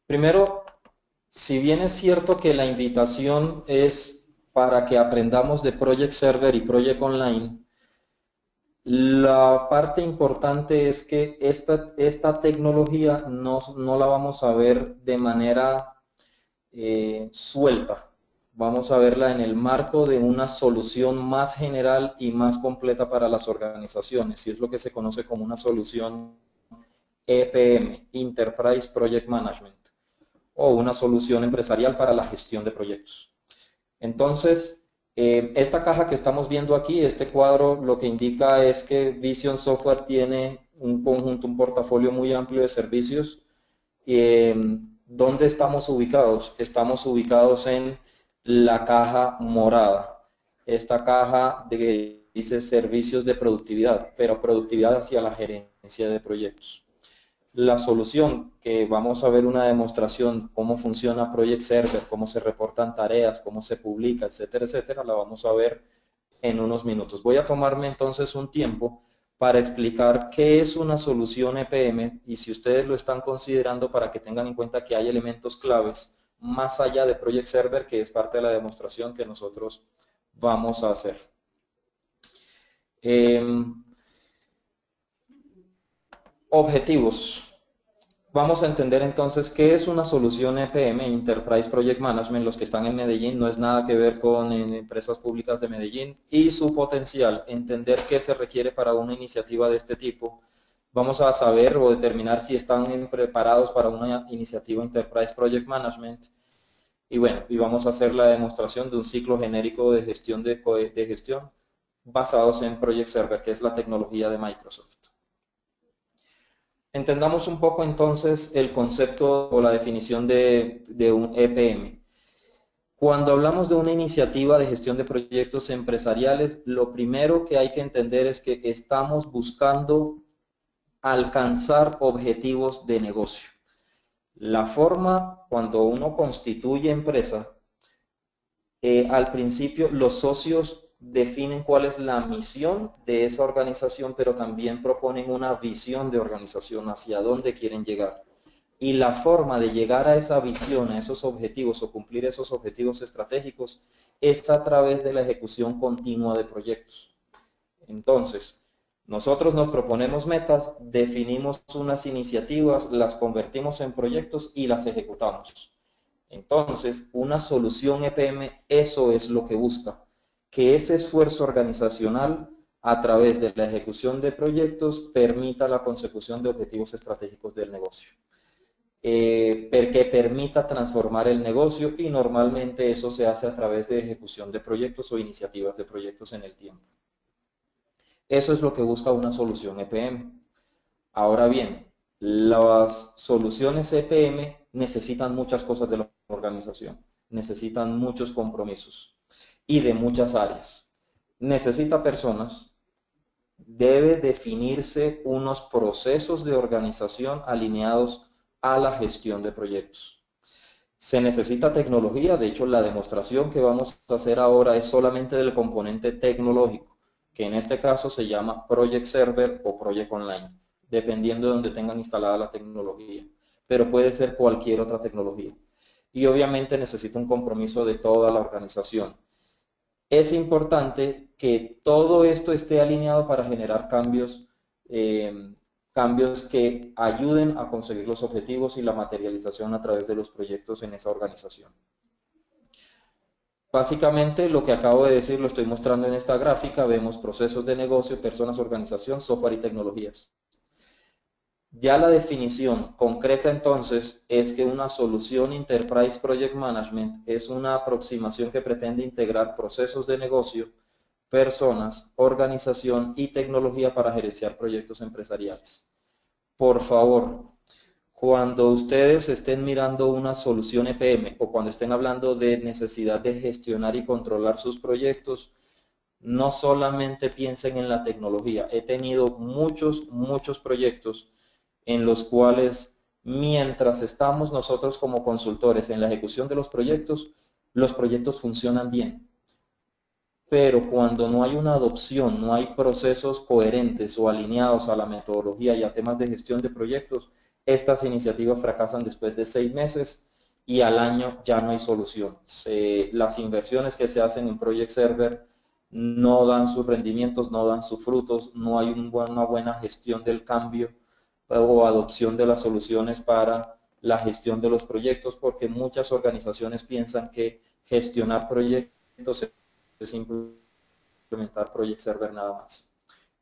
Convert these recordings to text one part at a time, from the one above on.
Primero, si bien es cierto que la invitación es para que aprendamos de Project Server y Project Online, la parte importante es que esta tecnología no la vamos a ver de manera suelta. Vamos a verla en el marco de una solución más general y más completa para las organizaciones, y es lo que se conoce como una solución EPM, Enterprise Project Management, o una solución empresarial para la gestión de proyectos. Entonces, esta caja que estamos viendo aquí, este cuadro, lo que indica es que Vision Software tiene un conjunto, un portafolio muy amplio de servicios. ¿Dónde estamos ubicados? Estamos ubicados en la caja morada. Esta caja dice servicios de productividad, pero productividad hacia la gerencia de proyectos. La solución, que vamos a ver una demostración cómo funciona Project Server, cómo se reportan tareas, cómo se publica, etcétera, etcétera, la vamos a ver en unos minutos. Voy a tomarme entonces un tiempo para explicar qué es una solución EPM y si ustedes lo están considerando, para que tengan en cuenta que hay elementos claves más allá de Project Server, que es parte de la demostración que nosotros vamos a hacer. Objetivos. Vamos a entender entonces qué es una solución EPM, Enterprise Project Management. Los que están en Medellín, no es nada que ver con empresas públicas de Medellín, y su potencial, entender qué se requiere para una iniciativa de este tipo. Vamos a saber o determinar si están preparados para una iniciativa Enterprise Project Management. Y bueno, y vamos a hacer la demostración de un ciclo genérico de gestión de gestión basados en Project Server, que es la tecnología de Microsoft. Entendamos un poco entonces el concepto o la definición de un EPM. Cuando hablamos de una iniciativa de gestión de proyectos empresariales, lo primero que hay que entender es que estamos buscando alcanzar objetivos de negocio. La forma, cuando uno constituye empresa, al principio los socios definen cuál es la misión de esa organización, pero también proponen una visión de organización, hacia dónde quieren llegar. Y la forma de llegar a esa visión, a esos objetivos o cumplir esos objetivos estratégicos, es a través de la ejecución continua de proyectos. Entonces, nosotros nos proponemos metas, definimos unas iniciativas, las convertimos en proyectos y las ejecutamos. Entonces, una solución EPM, eso es lo que busca, que ese esfuerzo organizacional a través de la ejecución de proyectos permita la consecución de objetivos estratégicos del negocio. Que permita transformar el negocio, y normalmente eso se hace a través de ejecución de proyectos o iniciativas de proyectos en el tiempo. Eso es lo que busca una solución EPM. Ahora bien, las soluciones EPM necesitan muchas cosas de la organización, necesitan muchos compromisos y de muchas áreas. Necesita personas, debe definirse unos procesos de organización alineados a la gestión de proyectos. Se necesita tecnología, de hecho la demostración que vamos a hacer ahora es solamente del componente tecnológico, que en este caso se llama Project Server o Project Online, dependiendo de donde tengan instalada la tecnología, pero puede ser cualquier otra tecnología. Y obviamente necesita un compromiso de toda la organización. Es importante que todo esto esté alineado para generar cambios que ayuden a conseguir los objetivos y la materialización a través de los proyectos en esa organización. Básicamente lo que acabo de decir lo estoy mostrando en esta gráfica. Vemos procesos de negocio, personas, organización, software y tecnologías. Ya la definición concreta entonces es que una solución Enterprise Project Management es una aproximación que pretende integrar procesos de negocio, personas, organización y tecnología para gerenciar proyectos empresariales. Por favor, cuando ustedes estén mirando una solución EPM o cuando estén hablando de necesidad de gestionar y controlar sus proyectos, no solamente piensen en la tecnología. He tenido muchos proyectos en los cuales, mientras estamos nosotros como consultores en la ejecución de los proyectos funcionan bien. Pero cuando no hay una adopción, no hay procesos coherentes o alineados a la metodología y a temas de gestión de proyectos, estas iniciativas fracasan después de 6 meses y al año ya no hay solución. Las inversiones que se hacen en Project Server no dan sus rendimientos, no dan sus frutos, no hay una buena gestión del cambio o adopción de las soluciones para la gestión de los proyectos, porque muchas organizaciones piensan que gestionar proyectos es implementar Project Server nada más.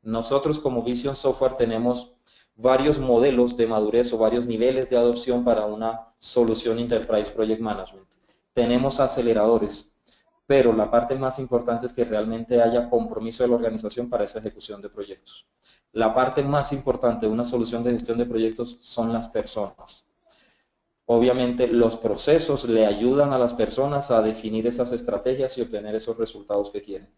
Nosotros como Vision Software tenemos varios modelos de madurez o varios niveles de adopción para una solución Enterprise Project Management. Tenemos aceleradores, pero la parte más importante es que realmente haya compromiso de la organización para esa ejecución de proyectos. La parte más importante de una solución de gestión de proyectos son las personas. Obviamente los procesos le ayudan a las personas a definir esas estrategias y obtener esos resultados que quieren.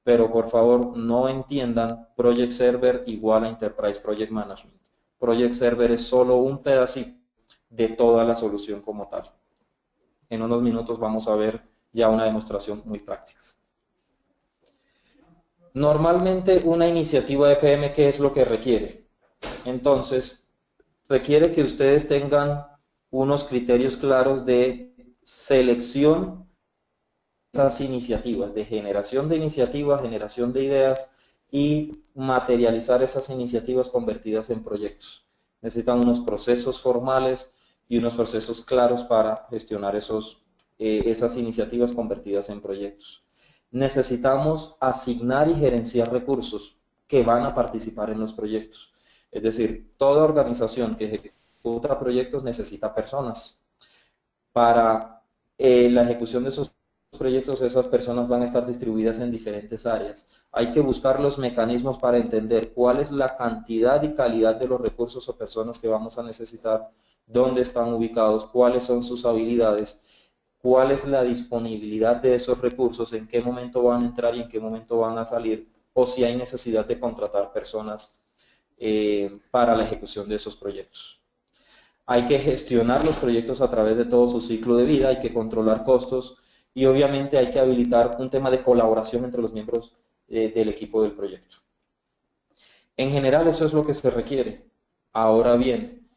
Pero por favor no entiendan Project Server igual a Enterprise Project Management. Project Server es solo un pedacito de toda la solución como tal. En unos minutos vamos a ver ya una demostración muy práctica. Normalmente una iniciativa EPM, ¿qué es lo que requiere? Entonces, requiere que ustedes tengan unos criterios claros de selección de esas iniciativas, de generación de iniciativas, generación de ideas y materializar esas iniciativas convertidas en proyectos. Necesitan unos procesos formales y unos procesos claros para gestionar esas iniciativas convertidas en proyectos. Necesitamos asignar y gerenciar recursos que van a participar en los proyectos. Es decir, toda organización que ejecuta proyectos necesita personas. Para la ejecución de esos proyectos, esas personas van a estar distribuidas en diferentes áreas. Hay que buscar los mecanismos para entender cuál es la cantidad y calidad de los recursos o personas que vamos a necesitar, dónde están ubicados, cuáles son sus habilidades, cuál es la disponibilidad de esos recursos, en qué momento van a entrar y en qué momento van a salir, o si hay necesidad de contratar personas para la ejecución de esos proyectos. Hay que gestionar los proyectos a través de todo su ciclo de vida, hay que controlar costos y obviamente hay que habilitar un tema de colaboración entre los miembros del equipo del proyecto. En general eso es lo que se requiere. Ahora bien,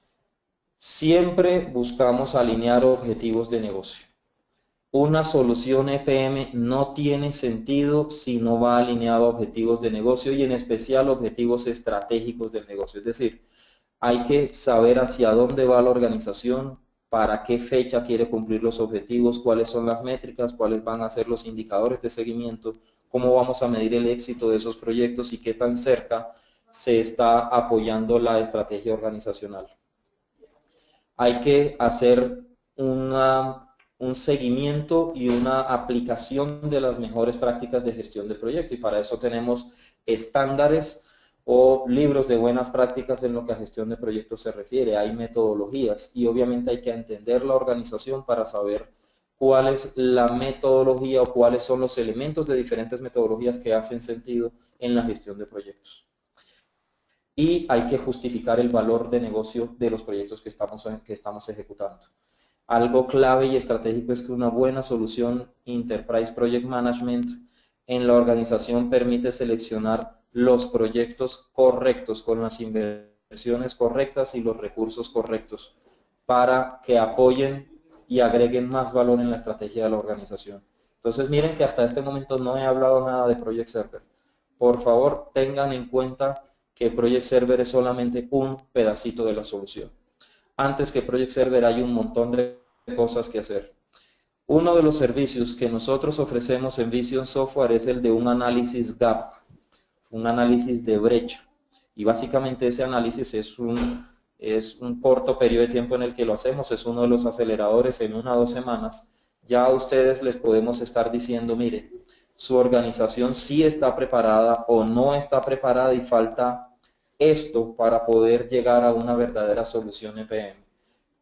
siempre buscamos alinear objetivos de negocio. Una solución EPM no tiene sentido si no va alineado a objetivos de negocio y en especial objetivos estratégicos del negocio. Es decir, hay que saber hacia dónde va la organización, para qué fecha quiere cumplir los objetivos, cuáles son las métricas, cuáles van a ser los indicadores de seguimiento, cómo vamos a medir el éxito de esos proyectos y qué tan cerca se está apoyando la estrategia organizacional. Hay que hacer un seguimiento y una aplicación de las mejores prácticas de gestión del proyecto y para eso tenemos estándares o libros de buenas prácticas en lo que a gestión de proyectos se refiere. Hay metodologías y obviamente hay que entender la organización para saber cuál es la metodología o cuáles son los elementos de diferentes metodologías que hacen sentido en la gestión de proyectos. Y hay que justificar el valor de negocio de los proyectos que estamos ejecutando. Algo clave y estratégico es que una buena solución Enterprise Project Management en la organización permite seleccionar los proyectos correctos con las inversiones correctas y los recursos correctos para que apoyen y agreguen más valor en la estrategia de la organización. Entonces miren que hasta este momento no he hablado nada de Project Server. Por favor tengan en cuenta que Project Server es solamente un pedacito de la solución. Antes que Project Server hay un montón de cosas que hacer. Uno de los servicios que nosotros ofrecemos en Vision Software es el de un análisis gap, un análisis de brecha. Y básicamente ese análisis es un corto periodo de tiempo en el que lo hacemos, es uno de los aceleradores en 1 o 2 semanas. Ya a ustedes les podemos estar diciendo, mire, su organización sí está preparada o no está preparada y falta esto para poder llegar a una verdadera solución EPM.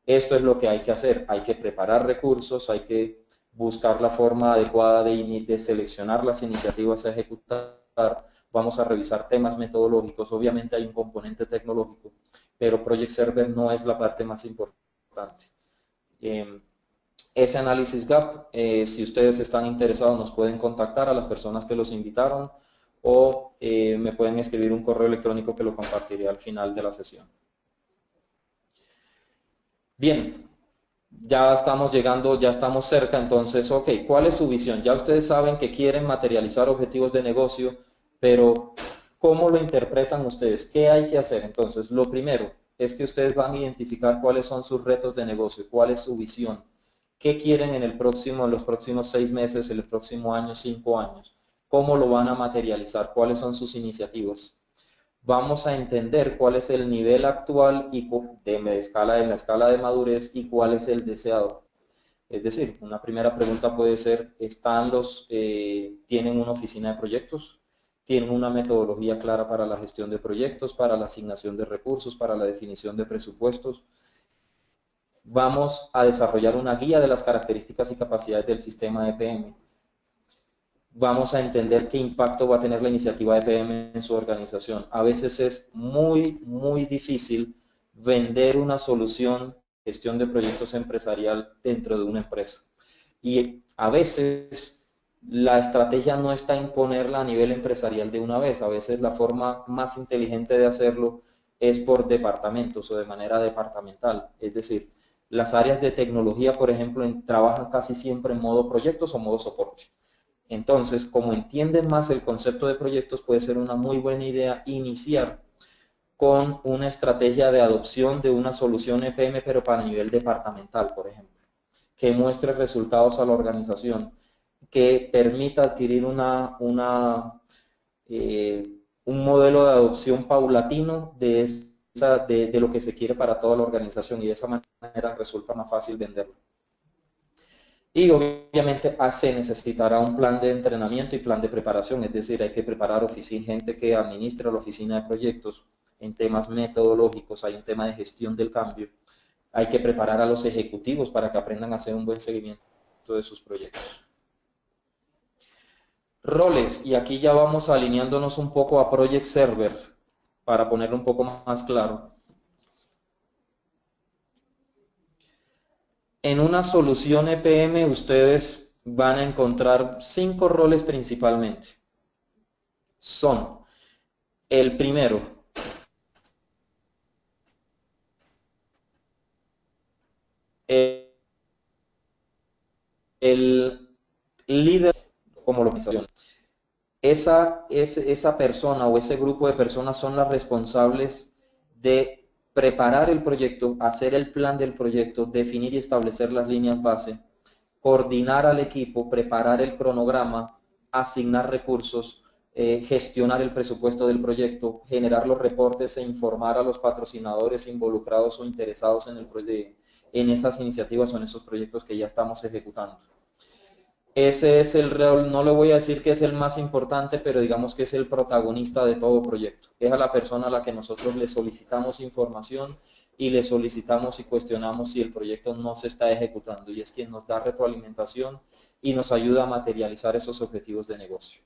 Esto es lo que hay que hacer, hay que preparar recursos, hay que buscar la forma adecuada de seleccionar las iniciativas a ejecutar, vamos a revisar temas metodológicos, obviamente hay un componente tecnológico, pero Project Server no es la parte más importante. Ese análisis gap, si ustedes están interesados, nos pueden contactar a las personas que los invitaron o me pueden escribir un correo electrónico que lo compartiré al final de la sesión. Bien, ya estamos llegando, ya estamos cerca, entonces, ok, ¿cuál es su visión? Ya ustedes saben que quieren materializar objetivos de negocio, pero ¿cómo lo interpretan ustedes? ¿Qué hay que hacer? Entonces, lo primero es que ustedes van a identificar cuáles son sus retos de negocio, cuál es su visión, qué quieren en en los próximos 6 meses, en el próximo año, 5 años, cómo lo van a materializar, cuáles son sus iniciativas. Vamos a entender cuál es el nivel actual y en la escala de madurez y cuál es el deseado. Es decir, una primera pregunta puede ser, ¿tienen una oficina de proyectos? ¿Tienen una metodología clara para la gestión de proyectos, para la asignación de recursos, para la definición de presupuestos? Vamos a desarrollar una guía de las características y capacidades del sistema EPM. Vamos a entender qué impacto va a tener la iniciativa EPM en su organización. A veces es muy difícil vender una solución de gestión de proyectos empresarial dentro de una empresa. Y a veces la estrategia no está en ponerla a nivel empresarial de una vez. A veces la forma más inteligente de hacerlo es por departamentos o de manera departamental. Es decir, las áreas de tecnología, por ejemplo, trabajan casi siempre en modo proyectos o modo soporte. Entonces, como entienden más el concepto de proyectos, puede ser una muy buena idea iniciar con una estrategia de adopción de una solución EPM, pero para nivel departamental, por ejemplo, que muestre resultados a la organización, que permita adquirir un modelo de adopción paulatino de lo que se quiere para toda la organización y de esa manera resulta más fácil venderlo. Y obviamente se necesitará un plan de entrenamiento y plan de preparación, es decir, hay que preparar gente que administre la oficina de proyectos en temas metodológicos, hay un tema de gestión del cambio, hay que preparar a los ejecutivos para que aprendan a hacer un buen seguimiento de sus proyectos. Roles, y aquí ya vamos alineándonos un poco a Project Server para ponerlo un poco más claro. En una solución EPM ustedes van a encontrar 5 roles principalmente. Son el primero, el líder como lo mencioné. Esa persona o ese grupo de personas son las responsables de preparar el proyecto, hacer el plan del proyecto, definir y establecer las líneas base, coordinar al equipo, preparar el cronograma, asignar recursos, gestionar el presupuesto del proyecto, generar los reportes e informar a los patrocinadores involucrados o interesados en esas iniciativas o en esos proyectos que ya estamos ejecutando. Ese es el rol, no le voy a decir que es el más importante, pero digamos que es el protagonista de todo proyecto. Es a la persona a la que nosotros le solicitamos información y le solicitamos y cuestionamos si el proyecto no se está ejecutando y es quien nos da retroalimentación y nos ayuda a materializar esos objetivos de negocio.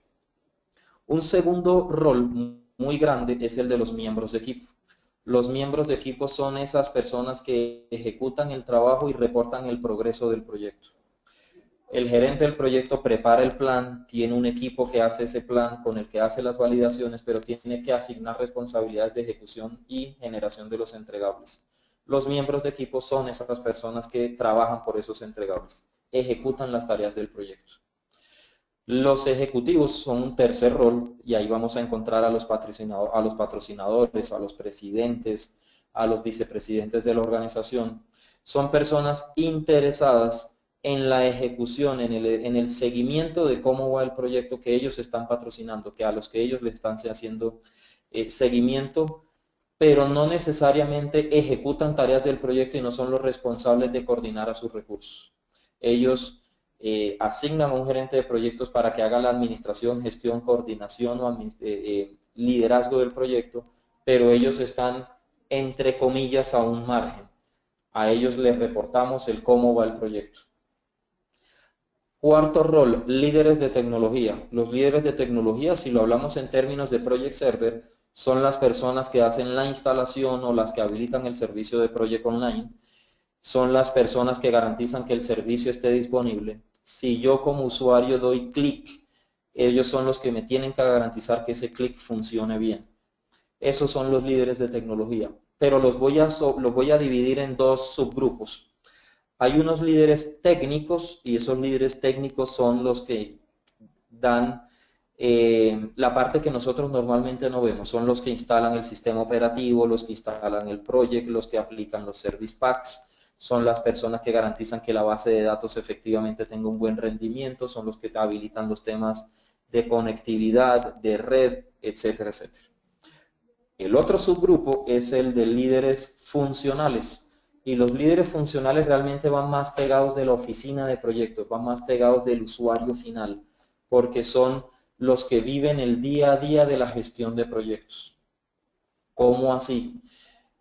Un segundo rol muy grande es el de los miembros de equipo. Los miembros de equipo son esas personas que ejecutan el trabajo y reportan el progreso del proyecto. El gerente del proyecto prepara el plan, tiene un equipo que hace ese plan con el que hace las validaciones, pero tiene que asignar responsabilidades de ejecución y generación de los entregables. Los miembros de equipo son esas personas que trabajan por esos entregables, ejecutan las tareas del proyecto. Los ejecutivos son un tercer rol y ahí vamos a encontrar a los patrocinadores, a los presidentes, a los vicepresidentes de la organización. Son personas interesadas en la ejecución, en el seguimiento de cómo va el proyecto que ellos están patrocinando, a los que ellos le están haciendo seguimiento, pero no necesariamente ejecutan tareas del proyecto y no son los responsables de coordinar a sus recursos. Ellos asignan a un gerente de proyectos para que haga la administración, gestión, coordinación o liderazgo del proyecto, pero ellos están entre comillas a un margen. A ellos les reportamos el cómo va el proyecto. Cuarto rol, líderes de tecnología. Los líderes de tecnología, si lo hablamos en términos de Project Server, son las personas que hacen la instalación o las que habilitan el servicio de Project Online. Son las personas que garantizan que el servicio esté disponible. Si yo como usuario doy clic, ellos son los que me tienen que garantizar que ese clic funcione bien. Esos son los líderes de tecnología. pero los voy a dividir en dos subgrupos. Hay unos líderes técnicos y esos líderes técnicos son los que dan la parte que nosotros normalmente no vemos. Son los que instalan el sistema operativo, los que instalan el project, los que aplican los service packs, son las personas que garantizan que la base de datos efectivamente tenga un buen rendimiento, son los que habilitan los temas de conectividad, de red, etcétera, etcétera. El otro subgrupo es el de líderes funcionales. Y los líderes funcionales realmente van más pegados de la oficina de proyectos, van más pegados del usuario final, porque son los que viven el día a día de la gestión de proyectos. ¿Cómo así?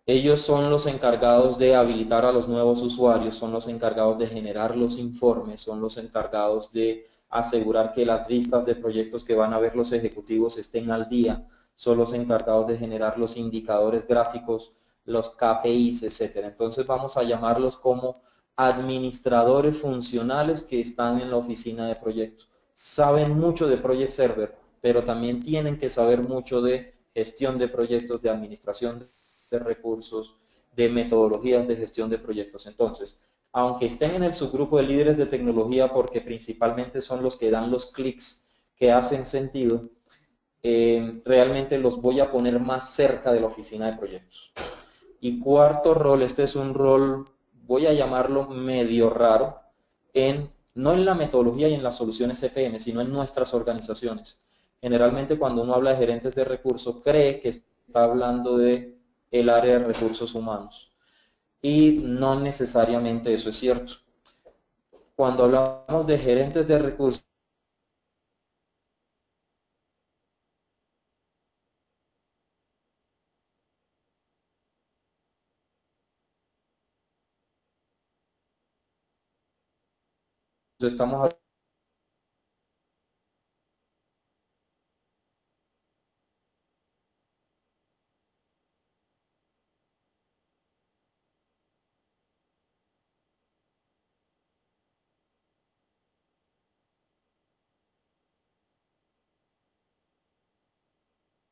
Ellos son los encargados de habilitar a los nuevos usuarios, son los encargados de generar los informes, son los encargados de asegurar que las vistas de proyectos que van a ver los ejecutivos estén al día, son los encargados de generar los indicadores gráficos, los KPIs, etcétera. Entonces vamos a llamarlos como administradores funcionales que están en la oficina de proyectos. Saben mucho de Project Server, pero también tienen que saber mucho de gestión de proyectos, de administración de recursos, de metodologías de gestión de proyectos. Entonces, aunque estén en el subgrupo de líderes de tecnología, porque principalmente son los que dan los clics que hacen sentido, realmente los voy a poner más cerca de la oficina de proyectos. Y cuarto rol, este es un rol, voy a llamarlo medio raro, no en la metodología y en las soluciones EPM, sino en nuestras organizaciones. Generalmente cuando uno habla de gerentes de recursos, cree que está hablando de el área de recursos humanos. Y no necesariamente eso es cierto. Cuando hablamos de gerentes de recursos, estamos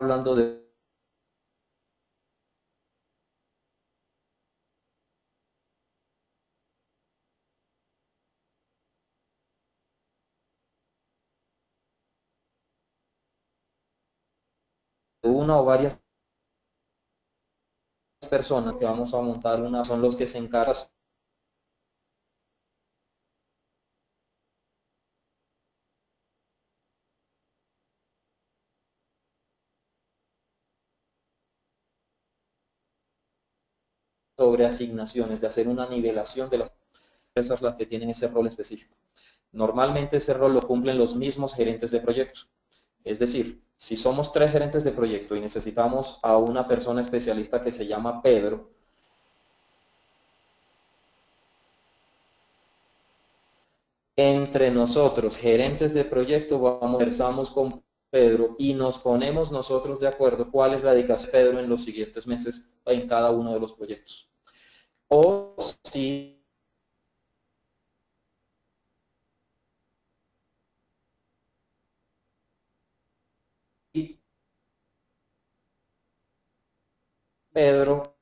hablando de una o varias personas que vamos a montar una, son los que se encargan sobre asignaciones, de hacer una nivelación de las empresas las que tienen ese rol específico. Normalmente ese rol lo cumplen los mismos gerentes de proyecto. Es decir, si somos 3 gerentes de proyecto y necesitamos a una persona especialista que se llama Pedro, entre nosotros, gerentes de proyecto, conversamos con Pedro y nos ponemos nosotros de acuerdo cuál es la dedicación de Pedro en los siguientes meses en cada uno de los proyectos. O si Pedro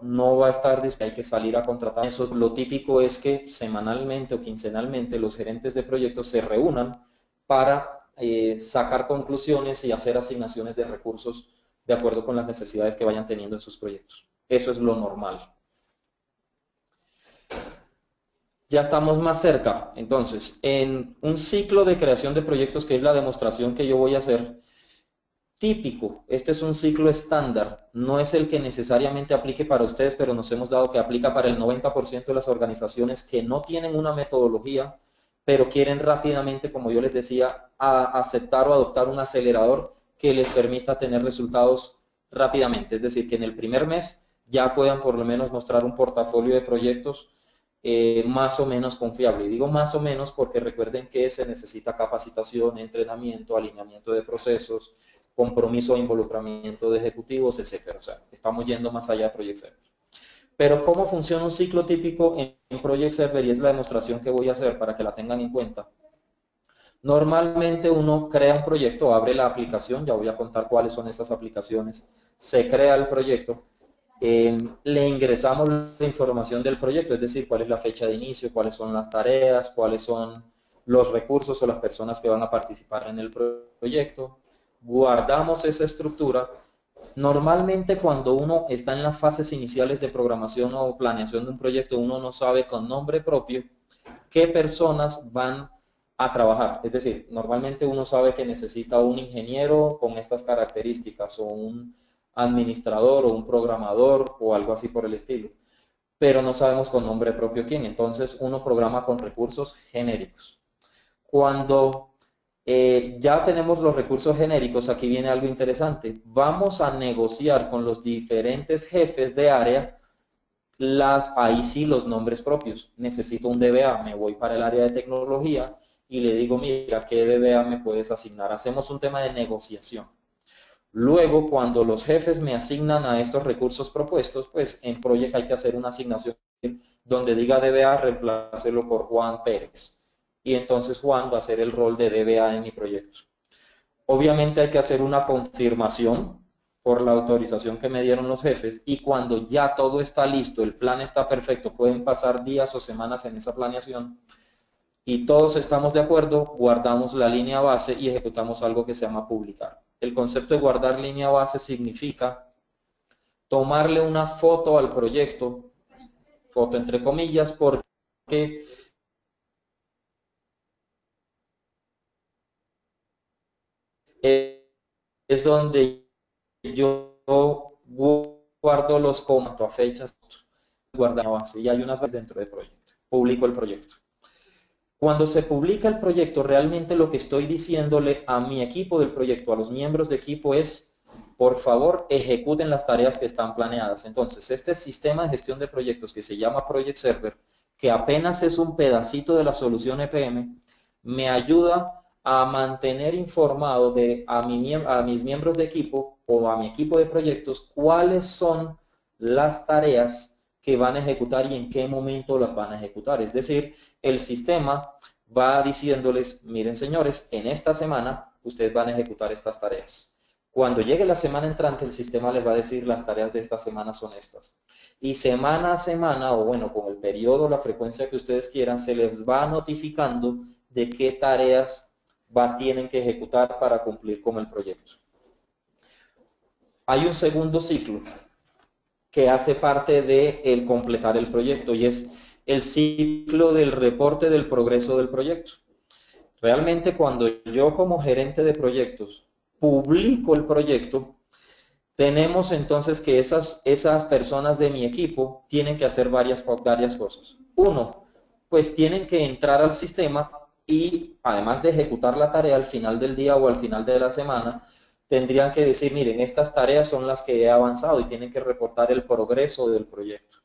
no va a estar disponible, hay que salir a contratar. Eso, lo típico es que semanalmente o quincenalmente los gerentes de proyectos se reúnan para sacar conclusiones y hacer asignaciones de recursos de acuerdo con las necesidades que vayan teniendo en sus proyectos. Eso es lo normal. Ya estamos más cerca. Entonces, en un ciclo de creación de proyectos, que es la demostración que yo voy a hacer, típico, este es un ciclo estándar, no es el que necesariamente aplique para ustedes, pero nos hemos dado que aplica para el 90% de las organizaciones que no tienen una metodología, pero quieren rápidamente, como yo les decía, aceptar o adoptar un acelerador que les permita tener resultados rápidamente. Es decir, que en el primer mes ya puedan por lo menos mostrar un portafolio de proyectos más o menos confiable. Y digo más o menos porque recuerden que se necesita capacitación, entrenamiento, alineamiento de procesos, compromiso e involucramiento de ejecutivos, etcétera. O sea, estamos yendo más allá de Project Server. Pero ¿cómo funciona un ciclo típico en Project Server? Y es la demostración que voy a hacer para que la tengan en cuenta. Normalmente uno crea un proyecto, abre la aplicación, ya voy a contar cuáles son esas aplicaciones, se crea el proyecto le ingresamos la información del proyecto, es decir, cuál es la fecha de inicio, cuáles son las tareas, cuáles son los recursos o las personas que van a participar en el proyecto. Guardamos esa estructura. Normalmente cuando uno está en las fases iniciales de programación o planeación de un proyecto, uno no sabe con nombre propio qué personas van a trabajar. Es decir, normalmente uno sabe que necesita un ingeniero con estas características o un administrador o un programador o algo así por el estilo, pero no sabemos con nombre propio quién. Entonces uno programa con recursos genéricos. Cuando ya tenemos los recursos genéricos, aquí viene algo interesante. Vamos a negociar con los diferentes jefes de área ahí sí los nombres propios. Necesito un DBA, me voy para el área de tecnología y le digo, mira, ¿qué DBA me puedes asignar? Hacemos un tema de negociación. Luego, cuando los jefes me asignan a estos recursos propuestos, pues en Project hay que hacer una asignación donde diga DBA, reemplacelo por Juan Pérez. Y entonces Juan va a hacer el rol de DBA en mi proyecto. Obviamente hay que hacer una confirmación por la autorización que me dieron los jefes y cuando ya todo está listo, el plan está perfecto, pueden pasar días o semanas en esa planeación y todos estamos de acuerdo, guardamos la línea base y ejecutamos algo que se llama publicar. El concepto de guardar línea base significa tomarle una foto al proyecto, foto entre comillas, porque es donde yo guardo los comandos a fechas, guarda base y hay unas veces dentro del proyecto. Publico el proyecto. Cuando se publica el proyecto, realmente lo que estoy diciéndole a mi equipo del proyecto, a los miembros de equipo es, por favor, ejecuten las tareas que están planeadas. Entonces, este sistema de gestión de proyectos que se llama Project Server, que apenas es un pedacito de la solución EPM, me ayuda a mantener informado a mis miembros de equipo o a mi equipo de proyectos cuáles son las tareas que van a ejecutar y en qué momento las van a ejecutar. Es decir, el sistema va diciéndoles, miren señores, en esta semana ustedes van a ejecutar estas tareas. Cuando llegue la semana entrante, el sistema les va a decir las tareas de esta semana son estas. Y semana a semana, o bueno, con el periodo, la frecuencia que ustedes quieran, se les va notificando de qué tareas tienen que ejecutar para cumplir con el proyecto. Hay un segundo ciclo que hace parte de el completar el proyecto y es el ciclo del reporte del progreso del proyecto. Realmente cuando yo como gerente de proyectos publico el proyecto, tenemos entonces que esas personas de mi equipo tienen que hacer varias cosas. Uno, pues tienen que entrar al sistema y además de ejecutar la tarea al final del día o al final de la semana, tendrían que decir, miren, estas tareas son las que he avanzado y tienen que reportar el progreso del proyecto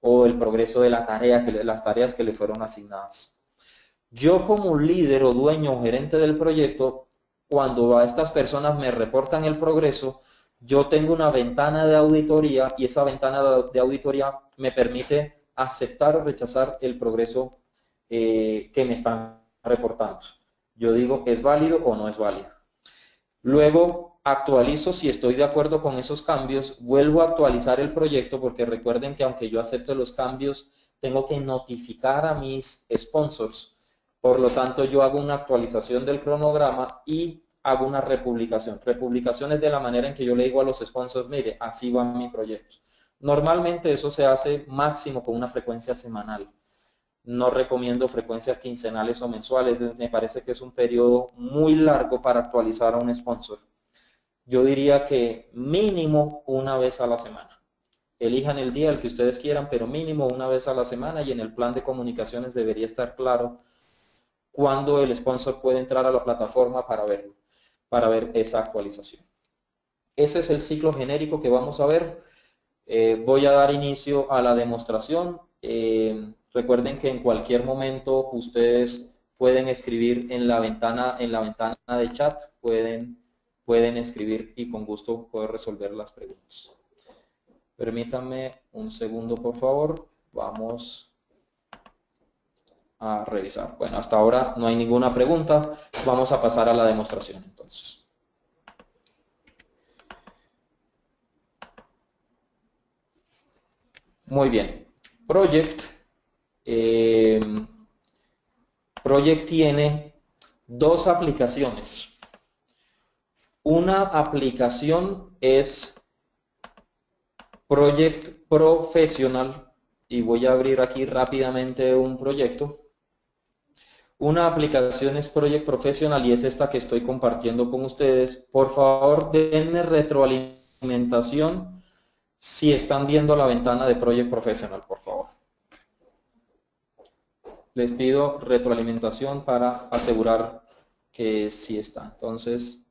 o el progreso de la tarea, las tareas que le fueron asignadas. Yo como líder o dueño o gerente del proyecto, cuando a estas personas me reportan el progreso, yo tengo una ventana de auditoría y esa ventana de auditoría me permite aceptar o rechazar el progreso que me están reportando. Yo digo, ¿es válido o no es válido? Luego actualizo si estoy de acuerdo con esos cambios, vuelvo a actualizar el proyecto porque recuerden que aunque yo acepte los cambios, tengo que notificar a mis sponsors. Por lo tanto, yo hago una actualización del cronograma y hago una republicación. Republicación es de la manera en que yo le digo a los sponsors, mire, así va mi proyecto. Normalmente eso se hace máximo con una frecuencia semanal. No recomiendo frecuencias quincenales o mensuales, me parece que es un periodo muy largo para actualizar a un sponsor. Yo diría que mínimo una vez a la semana. Elijan el día el que ustedes quieran, pero mínimo una vez a la semana y en el plan de comunicaciones debería estar claro cuándo el sponsor puede entrar a la plataforma para verlo, para ver esa actualización. Ese es el ciclo genérico que vamos a ver. Voy a dar inicio a la demostración. Recuerden que en cualquier momento ustedes pueden escribir en la ventana de chat, pueden escribir y con gusto puedo resolver las preguntas. Permítanme un segundo, por favor. Vamos a revisar. Bueno, hasta ahora no hay ninguna pregunta. Vamos a pasar a la demostración entonces. Muy bien. Project, Project tiene dos aplicaciones. Una aplicación es Project Professional, y voy a abrir aquí rápidamente un proyecto. Una aplicación es Project Professional y es esta que estoy compartiendo con ustedes. Por favor, denme retroalimentación si están viendo la ventana de Project Professional, por favor. Les pido retroalimentación para asegurar que sí está. Entonces,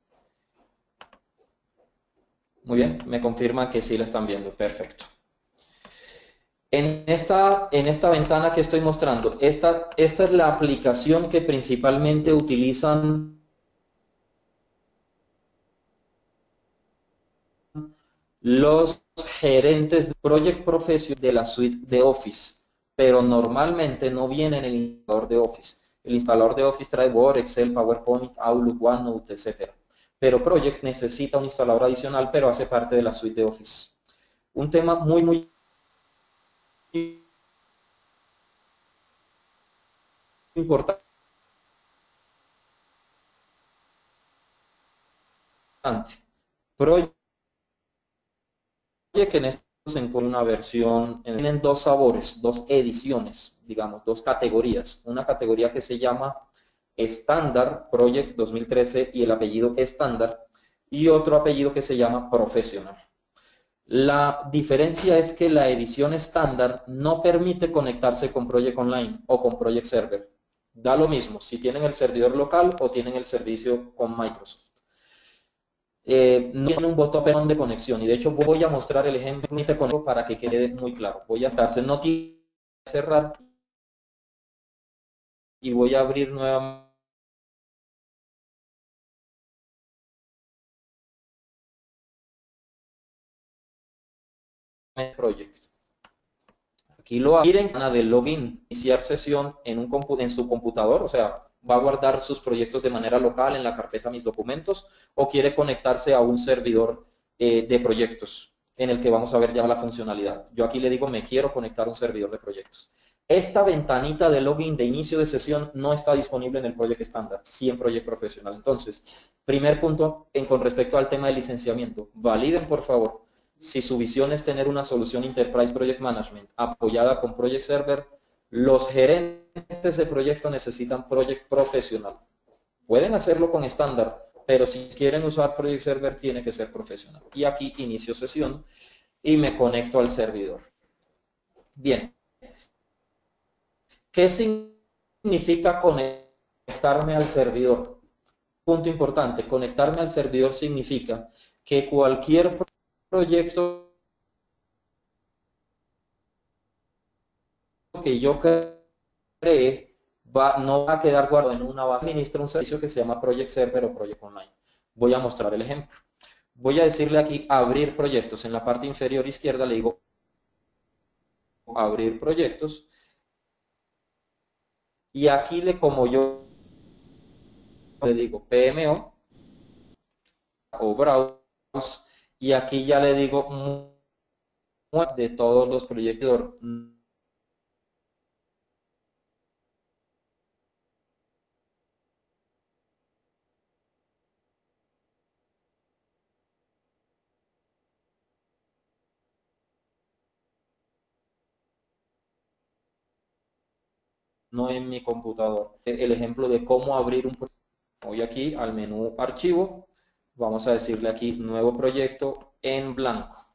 muy bien, me confirman que sí la están viendo. Perfecto. En esta ventana que estoy mostrando, esta es la aplicación que principalmente utilizan los gerentes de Project Professional de la suite de Office, pero normalmente no viene en el instalador de Office. El instalador de Office trae Word, Excel, PowerPoint, Outlook, OneNote, etc. Pero Project necesita un instalador adicional, pero hace parte de la suite de Office. Un tema muy importante. Project que en esto se encuentra una versión, tienen dos sabores, dos ediciones, digamos, dos categorías. Una categoría que se llama Estándar Project 2013 y el apellido Estándar, y otro apellido que se llama Professional. La diferencia es que la edición estándar no permite conectarse con Project Online o con Project Server. Da lo mismo si tienen el servidor local o tienen el servicio con Microsoft. No tiene un botón de conexión y de hecho voy a mostrar el ejemplo para que quede muy claro. Voy a estarse no tiene que cerrar y voy a abrir nuevamente el proyecto. Aquí lo abren de login, iniciar sesión en su computador, o sea, va a guardar sus proyectos de manera local en la carpeta mis documentos o quiere conectarse a un servidor de proyectos en el que vamos a ver ya la funcionalidad. Yo aquí le digo me quiero conectar a un servidor de proyectos. Esta ventanita de login de inicio de sesión no está disponible en el proyecto estándar, sí en proyecto profesional. Entonces, primer punto con respecto al tema de licenciamiento, validen por favor si su visión es tener una solución Enterprise Project Management apoyada con Project Server, los gerentes de proyecto necesitan Project Professional. Pueden hacerlo con estándar, pero si quieren usar Project Server tiene que ser profesional. Y aquí inicio sesión y me conecto al servidor. Bien. ¿Qué significa conectarme al servidor? Punto importante, conectarme al servidor significa que cualquier proyecto que yo cree no va a quedar guardado en una base. Administra un servicio que se llama Project Server o Project Online. Voy a mostrar el ejemplo. Voy a decirle aquí abrir proyectos. En la parte inferior izquierda le digo abrir proyectos. Y aquí como yo le digo PMO o Browse. Y aquí ya le digo de todos los proyectos. No en mi computador. El ejemplo de cómo abrir un proyecto. Voy aquí al menú archivo, vamos a decirle aquí nuevo proyecto en blanco.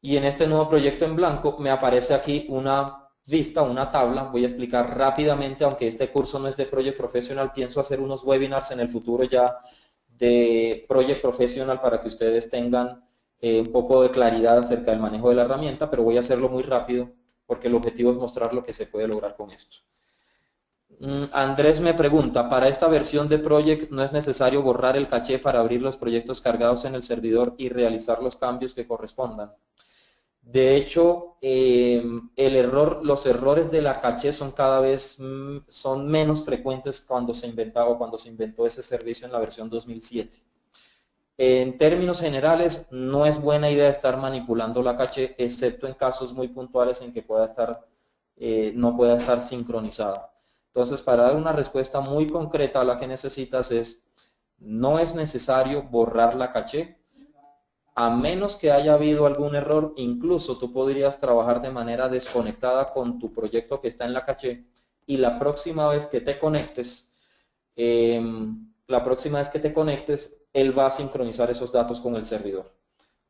Y en este nuevo proyecto en blanco me aparece aquí una vista, una tabla. Voy a explicar rápidamente, aunque este curso no es de Project Professional, pienso hacer unos webinars en el futuro ya de Project Professional para que ustedes tengan un poco de claridad acerca del manejo de la herramienta, pero voy a hacerlo muy rápido porque el objetivo es mostrar lo que se puede lograr con esto. Andrés me pregunta, ¿para esta versión de Project no es necesario borrar el caché para abrir los proyectos cargados en el servidor y realizar los cambios que correspondan? De hecho, los errores de la caché son cada vez son menos frecuentes cuando se inventó ese servicio en la versión 2007. En términos generales, no es buena idea estar manipulando la caché, excepto en casos muy puntuales en que pueda estar, no pueda estar sincronizada. Entonces, para dar una respuesta muy concreta a la que necesitas es, no es necesario borrar la caché, a menos que haya habido algún error. Incluso tú podrías trabajar de manera desconectada con tu proyecto que está en la caché y la próxima vez que te conectes, él va a sincronizar esos datos con el servidor.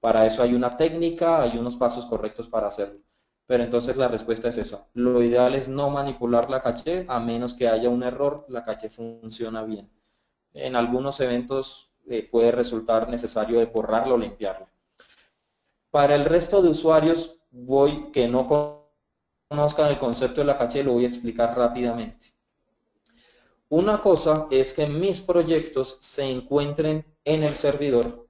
Para eso hay una técnica, hay unos pasos correctos para hacerlo. Pero entonces la respuesta es eso. Lo ideal es no manipular la caché, a menos que haya un error, la caché funciona bien. En algunos eventos puede resultar necesario de borrarlo o limpiarlo. Para el resto de usuarios que no conozcan el concepto de la caché, lo voy a explicar rápidamente. Una cosa es que mis proyectos se encuentren en el servidor,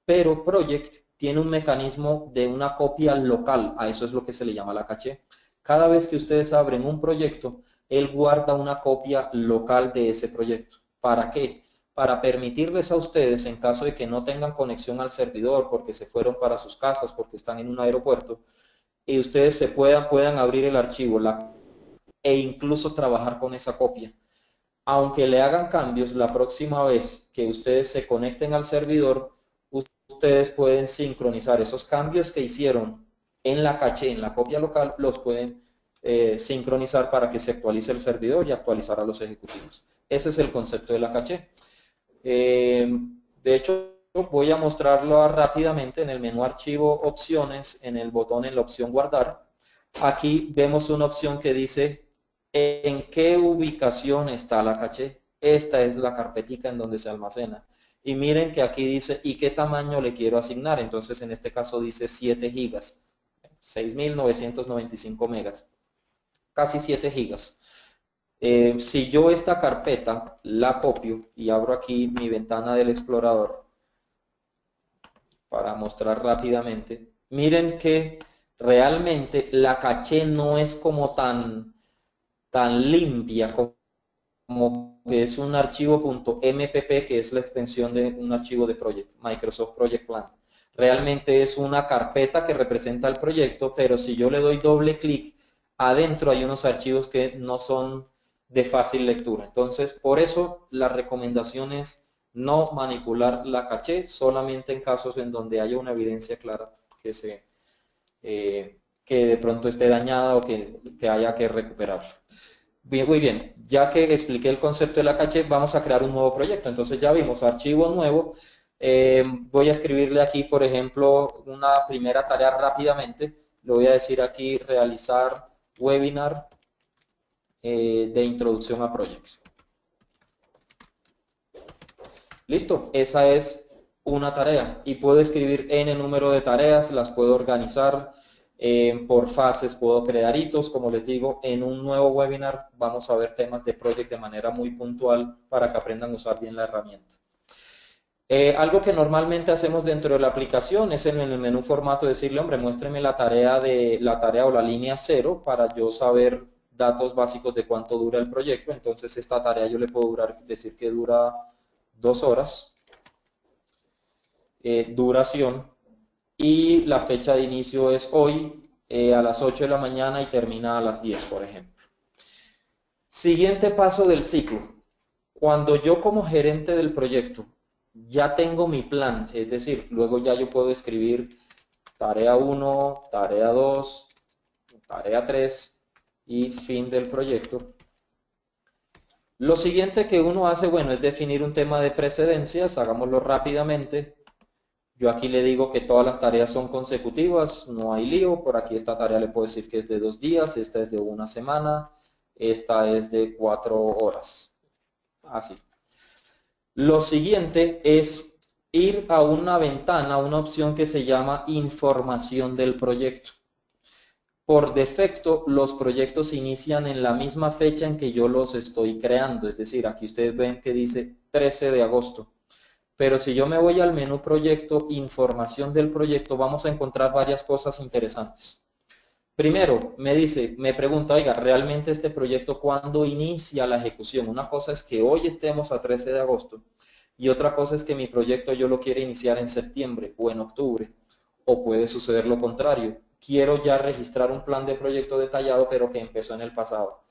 pero Project tiene un mecanismo de una copia local, a eso es lo que se le llama la caché. Cada vez que ustedes abren un proyecto, él guarda una copia local de ese proyecto. ¿Para qué? Para permitirles a ustedes, en caso de que no tengan conexión al servidor, porque se fueron para sus casas, porque están en un aeropuerto, y ustedes puedan abrir el archivo e incluso trabajar con esa copia. Aunque le hagan cambios, la próxima vez que ustedes se conecten al servidor, ustedes pueden sincronizar esos cambios que hicieron en la caché, en la copia local, los pueden sincronizar para que se actualice el servidor y actualizar a los ejecutivos. Ese es el concepto de la caché. De hecho, voy a mostrarlo rápidamente en el menú Archivo, Opciones, en el botón en la opción Guardar. Aquí vemos una opción que dice ¿en qué ubicación está la caché? Esta es la carpetica en donde se almacena. Y miren que aquí dice, ¿y qué tamaño le quiero asignar? Entonces, en este caso dice 7 gigas, 6.995 megas, casi 7 gigas. Si yo esta carpeta la copio y abro aquí mi ventana del explorador para mostrar rápidamente, miren que realmente la caché no es como tan limpia como que es un archivo .mpp, que es la extensión de un archivo de Project, Microsoft Project Plan. Realmente es una carpeta que representa el proyecto, pero si yo le doy doble clic, adentro hay unos archivos que no son de fácil lectura. Entonces, por eso la recomendación es no manipular la caché, solamente en casos en donde haya una evidencia clara que de pronto esté dañada o que haya que recuperarla. Bien, muy bien, ya que expliqué el concepto de la caché, vamos a crear un nuevo proyecto. Entonces ya vimos archivo nuevo. Voy a escribirle aquí, por ejemplo, una primera tarea rápidamente. Le voy a decir aquí realizar webinar de introducción a Project. Listo, esa es una tarea y puedo escribir n número de tareas, las puedo organizar por fases, puedo crear hitos. Como les digo, en un nuevo webinar vamos a ver temas de Project de manera muy puntual para que aprendan a usar bien la herramienta. Algo que normalmente hacemos dentro de la aplicación es en el menú formato decirle, hombre, muéstreme la tarea o la línea 0 para yo saber datos básicos de cuánto dura el proyecto. Entonces esta tarea yo le puedo decir que dura 2 horas. Duración, y la fecha de inicio es hoy a las 8 de la mañana y termina a las 10, por ejemplo. Siguiente paso del ciclo. Cuando yo como gerente del proyecto ya tengo mi plan, es decir, luego ya yo puedo escribir tarea 1, tarea 2, tarea 3 y fin del proyecto. Lo siguiente que uno hace, bueno, es definir un tema de precedencias. Hagámoslo rápidamente. Yo aquí le digo que todas las tareas son consecutivas, no hay lío. Por aquí esta tarea le puedo decir que es de 2 días, esta es de 1 semana, esta es de 4 horas. Así. Lo siguiente es ir a una ventana, una opción que se llama información del proyecto. Por defecto, los proyectos inician en la misma fecha en que yo los estoy creando. Es decir, aquí ustedes ven que dice 13 de agosto. Pero si yo me voy al menú proyecto, información del proyecto, vamos a encontrar varias cosas interesantes. Primero, me pregunta, oiga, ¿realmente este proyecto cuándo inicia la ejecución? Una cosa es que hoy estemos a 13 de agosto y otra cosa es que mi proyecto yo lo quiero iniciar en septiembre o en octubre, o puede suceder lo contrario. Quiero ya registrar un plan de proyecto detallado, pero que empezó en el pasado.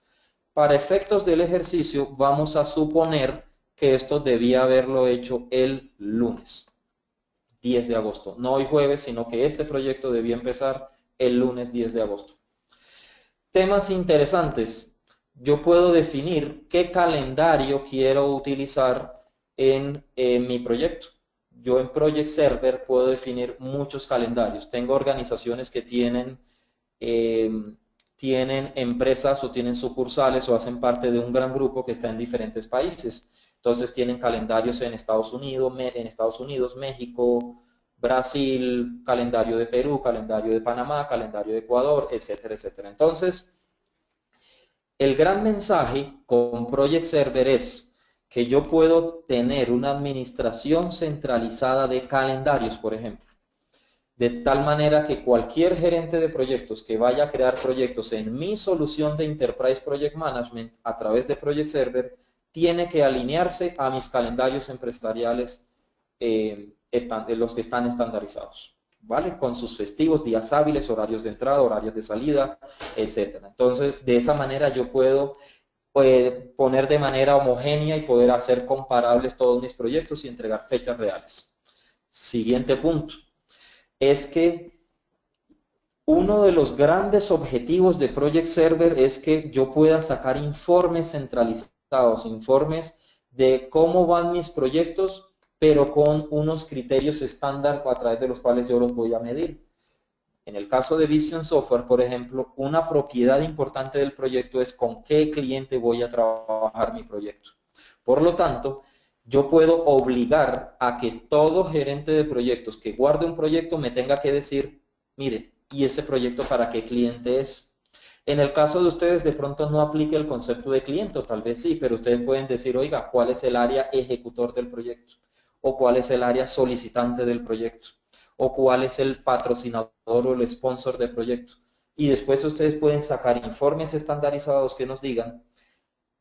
Para efectos del ejercicio, vamos a suponer que esto debía haberlo hecho el lunes 10 de agosto. No hoy jueves, sino que este proyecto debía empezar el lunes 10 de agosto. Temas interesantes. Yo puedo definir qué calendario quiero utilizar en mi proyecto. Yo en Project Server puedo definir muchos calendarios. Tengo organizaciones que eh, tienen empresas o tienen sucursales o hacen parte de un gran grupo que está en diferentes países. Entonces tienen calendarios en Estados Unidos, México, Brasil, calendario de Perú, calendario de Panamá, calendario de Ecuador, etcétera, etcétera. Entonces, el gran mensaje con Project Server es que yo puedo tener una administración centralizada de calendarios, por ejemplo, de tal manera que cualquier gerente de proyectos que vaya a crear proyectos en mi solución de Enterprise Project Management a través de Project Server, tiene que alinearse a mis calendarios empresariales, los que están estandarizados, ¿vale? Con sus festivos, días hábiles, horarios de entrada, horarios de salida, etcétera. Entonces, de esa manera yo puedo poner de manera homogénea y poder hacer comparables todos mis proyectos y entregar fechas reales. Siguiente punto es que uno de los grandes objetivos de Project Server es que yo pueda sacar informes centralizados, informes de cómo van mis proyectos, pero con unos criterios estándar a través de los cuales yo los voy a medir. En el caso de Vision Software, por ejemplo, una propiedad importante del proyecto es con qué cliente voy a trabajar mi proyecto. Por lo tanto, yo puedo obligar a que todo gerente de proyectos que guarde un proyecto me tenga que decir, mire, ¿y ese proyecto para qué cliente es? En el caso de ustedes, de pronto no aplique el concepto de cliente, o tal vez sí, pero ustedes pueden decir, oiga, ¿cuál es el área ejecutor del proyecto? ¿O cuál es el área solicitante del proyecto? ¿O cuál es el patrocinador o el sponsor del proyecto? Y después ustedes pueden sacar informes estandarizados que nos digan,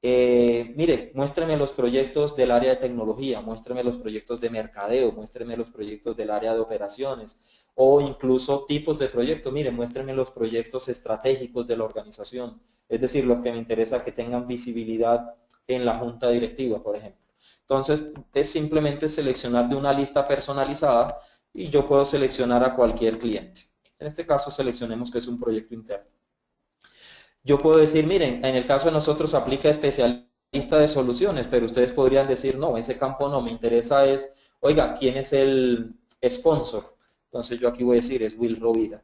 mire, muéstreme los proyectos del área de tecnología, muéstreme los proyectos de mercadeo, muéstreme los proyectos del área de operaciones o incluso tipos de proyectos. Mire, muéstreme los proyectos estratégicos de la organización, es decir, los que me interesa que tengan visibilidad en la junta directiva, por ejemplo. Entonces, es simplemente seleccionar de una lista personalizada y yo puedo seleccionar a cualquier cliente. En este caso, seleccionemos que es un proyecto interno. Yo puedo decir, miren, en el caso de nosotros aplica especialista de soluciones, pero ustedes podrían decir, no, ese campo no, me interesa es, oiga, ¿quién es el sponsor? Entonces yo aquí voy a decir, es Will Rovira.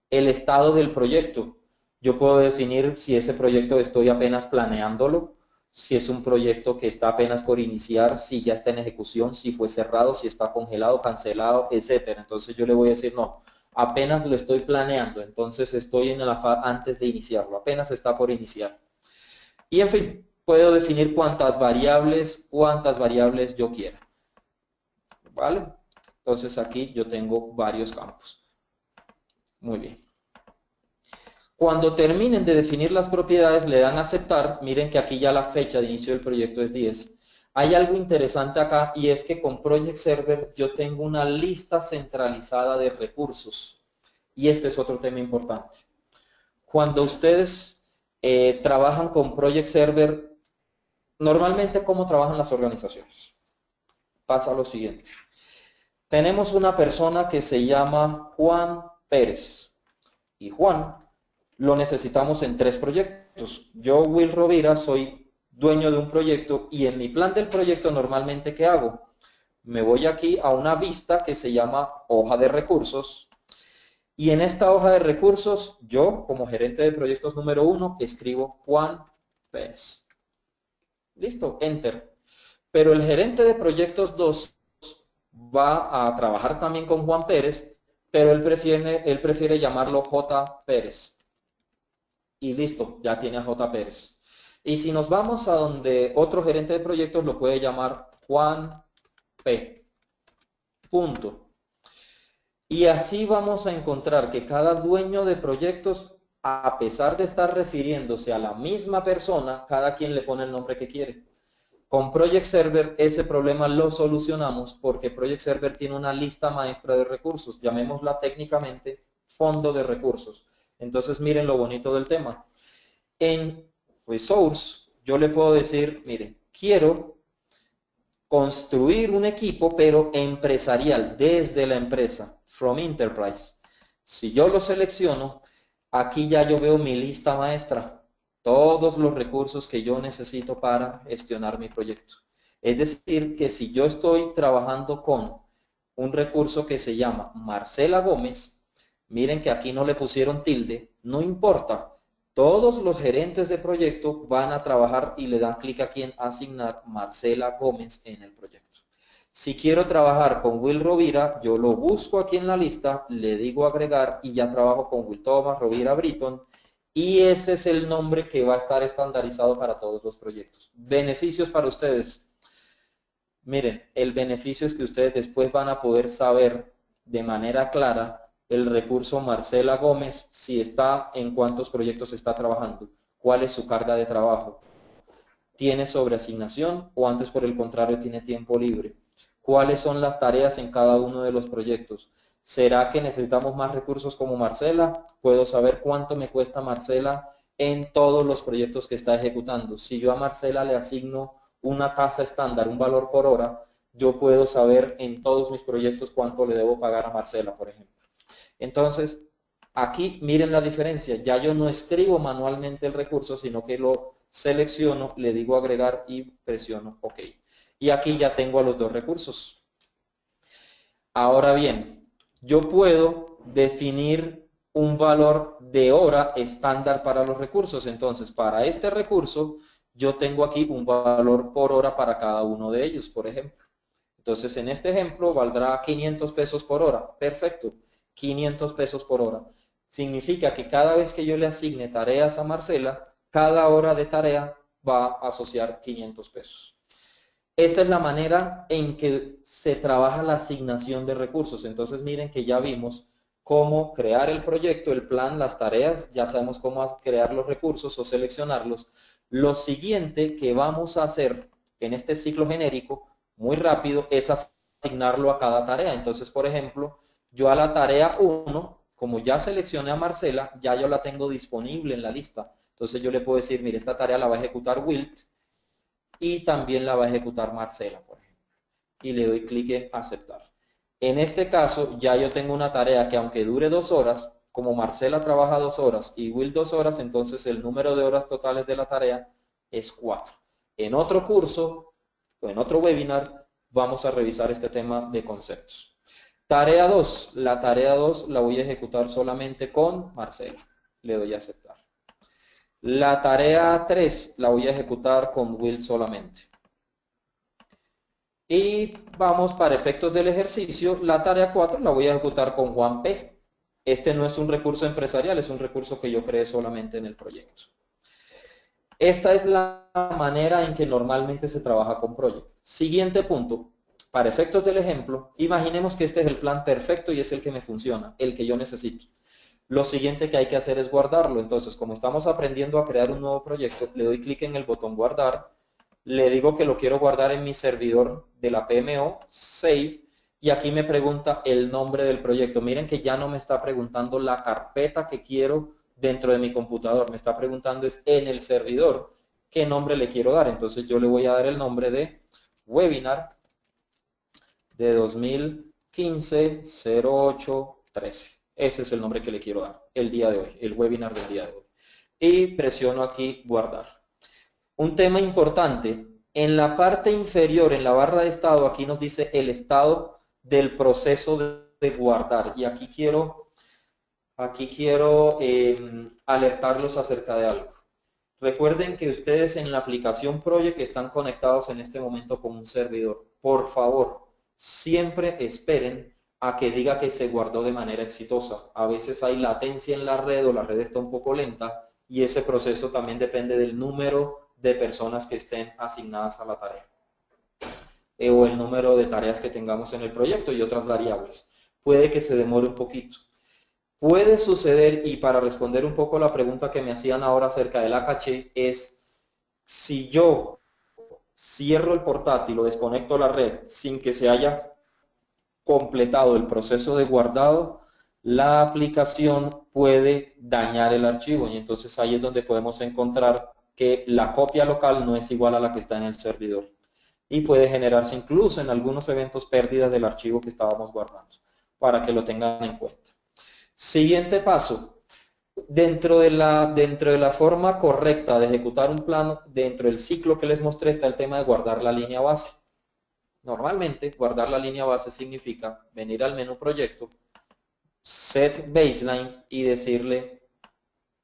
El estado del proyecto. Yo puedo definir si ese proyecto estoy apenas planeándolo, si es un proyecto que está apenas por iniciar, si ya está en ejecución, si fue cerrado, si está congelado, cancelado, etcétera. Entonces yo le voy a decir, no, apenas lo estoy planeando, entonces estoy en la fase antes de iniciarlo, apenas está por iniciar. Y en fin, puedo definir cuántas variables yo quiera. ¿Vale? Entonces aquí yo tengo varios campos. Muy bien. Cuando terminen de definir las propiedades, le dan a aceptar. Miren que aquí ya la fecha de inicio del proyecto es 10. Hay algo interesante acá y es que con Project Server yo tengo una lista centralizada de recursos. Y este es otro tema importante. Cuando ustedes trabajan con Project Server, normalmente, ¿cómo trabajan las organizaciones? Pasa lo siguiente. Tenemos una persona que se llama Juan Pérez. Y Juan lo necesitamos en 3 proyectos. Yo, Will Rovira, soy dueño de un proyecto y en mi plan del proyecto normalmente, ¿qué hago? Me voy aquí a una vista que se llama hoja de recursos y en esta hoja de recursos yo, como gerente de proyectos número 1, escribo Juan Pérez. Listo, Enter. Pero el gerente de proyectos 2 va a trabajar también con Juan Pérez, pero él prefiere llamarlo J. Pérez. Y listo, ya tiene a J. Pérez. Y si nos vamos a donde otro gerente de proyectos lo puede llamar Juan P. Punto. Y así vamos a encontrar que cada dueño de proyectos, a pesar de estar refiriéndose a la misma persona, cada quien le pone el nombre que quiere. Con Project Server ese problema lo solucionamos porque Project Server tiene una lista maestra de recursos, llamémosla técnicamente fondo de recursos. Entonces miren lo bonito del tema. En Resource yo le puedo decir, mire, quiero construir un equipo pero empresarial, desde la empresa, from enterprise. Si yo lo selecciono, aquí ya yo veo mi lista maestra, todos los recursos que yo necesito para gestionar mi proyecto. Es decir, que si yo estoy trabajando con un recurso que se llama Marcela Gómez, miren que aquí no le pusieron tilde, no importa. Todos los gerentes de proyecto van a trabajar y le dan clic aquí en asignar Marcela Gómez en el proyecto. Si quiero trabajar con Will Rovira, yo lo busco aquí en la lista, le digo agregar y ya trabajo con Will Thomas, Rovira Britton, y ese es el nombre que va a estar estandarizado para todos los proyectos. Beneficios para ustedes. Miren, el beneficio es que ustedes después van a poder saber de manera clara el recurso Marcela Gómez, si está, en cuántos proyectos está trabajando, cuál es su carga de trabajo, tiene sobreasignación o antes por el contrario tiene tiempo libre, cuáles son las tareas en cada uno de los proyectos. ¿Será que necesitamos más recursos como Marcela? Puedo saber cuánto me cuesta Marcela en todos los proyectos que está ejecutando. Si yo a Marcela le asigno una tasa estándar, un valor por hora, yo puedo saber en todos mis proyectos cuánto le debo pagar a Marcela, por ejemplo. Entonces, aquí miren la diferencia. Ya yo no escribo manualmente el recurso, sino que lo selecciono, le digo agregar y presiono OK. Y aquí ya tengo a los dos recursos. Ahora bien, yo puedo definir un valor de hora estándar para los recursos. Entonces, para este recurso, yo tengo aquí un valor por hora para cada uno de ellos, por ejemplo. Entonces, en este ejemplo, valdrá 500 pesos por hora. Perfecto, 500 pesos por hora. Significa que cada vez que yo le asigne tareas a Marcela, cada hora de tarea va a asociar 500 pesos. Esta es la manera en que se trabaja la asignación de recursos. Entonces miren que ya vimos cómo crear el proyecto, el plan, las tareas, ya sabemos cómo crear los recursos o seleccionarlos. Lo siguiente que vamos a hacer en este ciclo genérico, muy rápido, es asignarlo a cada tarea. Entonces, por ejemplo, yo a la tarea 1, como ya seleccioné a Marcela, ya yo la tengo disponible en la lista. Entonces yo le puedo decir, mire, esta tarea la va a ejecutar Wilt, y también la va a ejecutar Marcela, por ejemplo. Y le doy clic en aceptar. En este caso, ya yo tengo una tarea que aunque dure 2 horas, como Marcela trabaja 2 horas y Will 2 horas, entonces el número de horas totales de la tarea es 4. En otro curso o en otro webinar vamos a revisar este tema de conceptos. Tarea 2. La tarea 2 la voy a ejecutar solamente con Marcela. Le doy a aceptar. La tarea 3 la voy a ejecutar con Will solamente. Y vamos para efectos del ejercicio, la tarea 4 la voy a ejecutar con Juan P. Este no es un recurso empresarial, es un recurso que yo creé solamente en el proyecto. Esta es la manera en que normalmente se trabaja con Project. Siguiente punto, para efectos del ejemplo, imaginemos que este es el plan perfecto y es el que me funciona, el que yo necesito. Lo siguiente que hay que hacer es guardarlo. Entonces, como estamos aprendiendo a crear un nuevo proyecto, le doy clic en el botón guardar, le digo que lo quiero guardar en mi servidor de la PMO, Save, y aquí me pregunta el nombre del proyecto. Miren que ya no me está preguntando la carpeta que quiero dentro de mi computador, me está preguntando es en el servidor qué nombre le quiero dar. Entonces yo le voy a dar el nombre de Webinar de 2015-08-13. Ese es el nombre que le quiero dar el día de hoy, el webinar del día de hoy. Y presiono aquí guardar. Un tema importante, en la parte inferior, en la barra de estado, aquí nos dice el estado del proceso de guardar. Y aquí quiero alertarlos acerca de algo. Recuerden que ustedes en la aplicación Project están conectados en este momento con un servidor. Por favor, siempre esperen a que diga que se guardó de manera exitosa. A veces hay latencia en la red o la red está un poco lenta y ese proceso también depende del número de personas que estén asignadas a la tarea o el número de tareas que tengamos en el proyecto y otras variables. Puede que se demore un poquito. Puede suceder, y para responder un poco la pregunta que me hacían ahora acerca de la caché, es si yo cierro el portátil o desconecto la red sin que se haya completado el proceso de guardado, la aplicación puede dañar el archivo y entonces ahí es donde podemos encontrar que la copia local no es igual a la que está en el servidor y puede generarse incluso en algunos eventos pérdidas del archivo que estábamos guardando, para que lo tengan en cuenta. Siguiente paso. Dentro de la forma correcta de ejecutar un plano, dentro del ciclo que les mostré está el tema de guardar la línea base. Normalmente, guardar la línea base significa venir al menú proyecto, set baseline y decirle,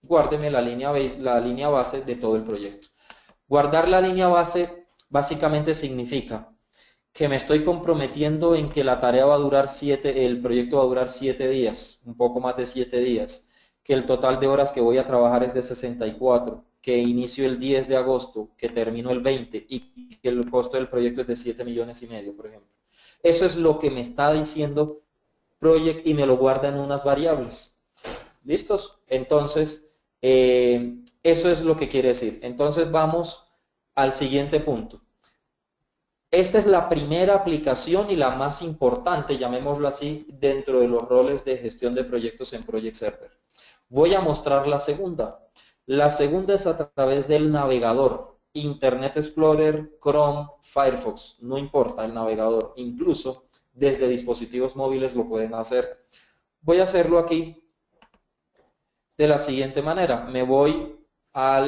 guárdeme la línea base de todo el proyecto. Guardar la línea base básicamente significa que me estoy comprometiendo en que la tarea va a durar el proyecto va a durar 7 días, un poco más de 7 días, que el total de horas que voy a trabajar es de 64, que inicio el 10 de agosto, que termino el 20 y que el costo del proyecto es de 7,5 millones, por ejemplo. Eso es lo que me está diciendo Project y me lo guarda en unas variables. ¿Listos? Entonces, eso es lo que quiere decir. Entonces vamos al siguiente punto. Esta es la primera aplicación y la más importante, llamémoslo así, dentro de los roles de gestión de proyectos en Project Server. Voy a mostrar la segunda. La segunda es a través del navegador, Internet Explorer, Chrome, Firefox, no importa el navegador, incluso desde dispositivos móviles lo pueden hacer. Voy a hacerlo aquí de la siguiente manera. Me voy a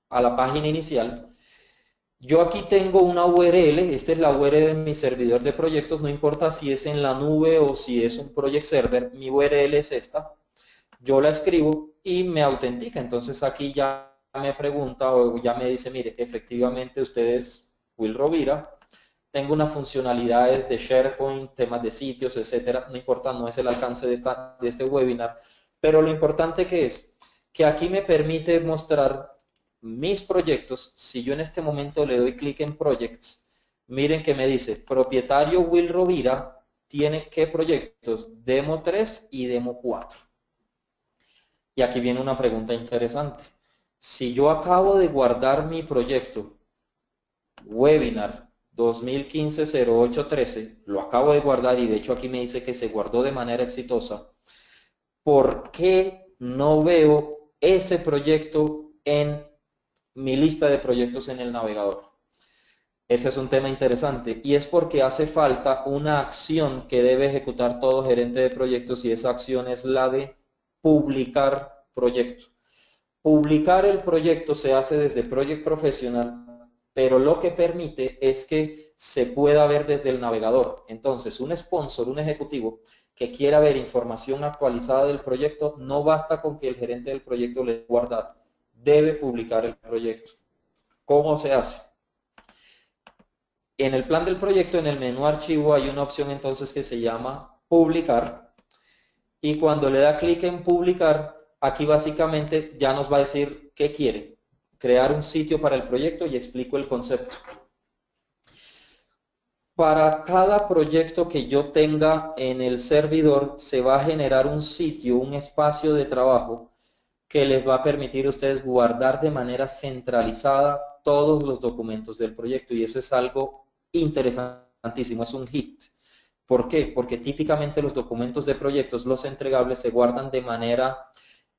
la página inicial. Yo aquí tengo una URL, esta es la URL de mi servidor de proyectos, no importa si es en la nube o si es un project server, mi URL es esta. Yo la escribo y me autentica, entonces aquí ya me pregunta o ya me dice, mire, efectivamente usted es Will Rovira, tengo unas funcionalidades de SharePoint, temas de sitios, etcétera, no importa, no es el alcance de este webinar, pero lo importante que es que aquí me permite mostrar mis proyectos. Si yo en este momento le doy clic en Projects, miren que me dice, propietario Will Rovira, tiene qué proyectos, Demo 3 y Demo 4. Y aquí viene una pregunta interesante. Si yo acabo de guardar mi proyecto, Webinar 2015-08-13, lo acabo de guardar y de hecho aquí me dice que se guardó de manera exitosa, ¿por qué no veo ese proyecto en mi lista de proyectos en el navegador? Ese es un tema interesante y es porque hace falta una acción que debe ejecutar todo gerente de proyectos y esa acción es la de publicar proyecto. Publicar el proyecto se hace desde Project Professional, pero lo que permite es que se pueda ver desde el navegador. Entonces, un sponsor, un ejecutivo que quiera ver información actualizada del proyecto, no basta con que el gerente del proyecto le guarde, debe publicar el proyecto. ¿Cómo se hace? En el plan del proyecto, en el menú archivo, hay una opción entonces que se llama publicar y cuando le da clic en publicar, aquí básicamente ya nos va a decir qué quiere. Crear un sitio para el proyecto y explico el concepto. Para cada proyecto que yo tenga en el servidor, se va a generar un sitio, un espacio de trabajo que les va a permitir a ustedes guardar de manera centralizada todos los documentos del proyecto y eso es algo interesantísimo, es un hit. ¿Por qué? Porque típicamente los documentos de proyectos, los entregables, se guardan de manera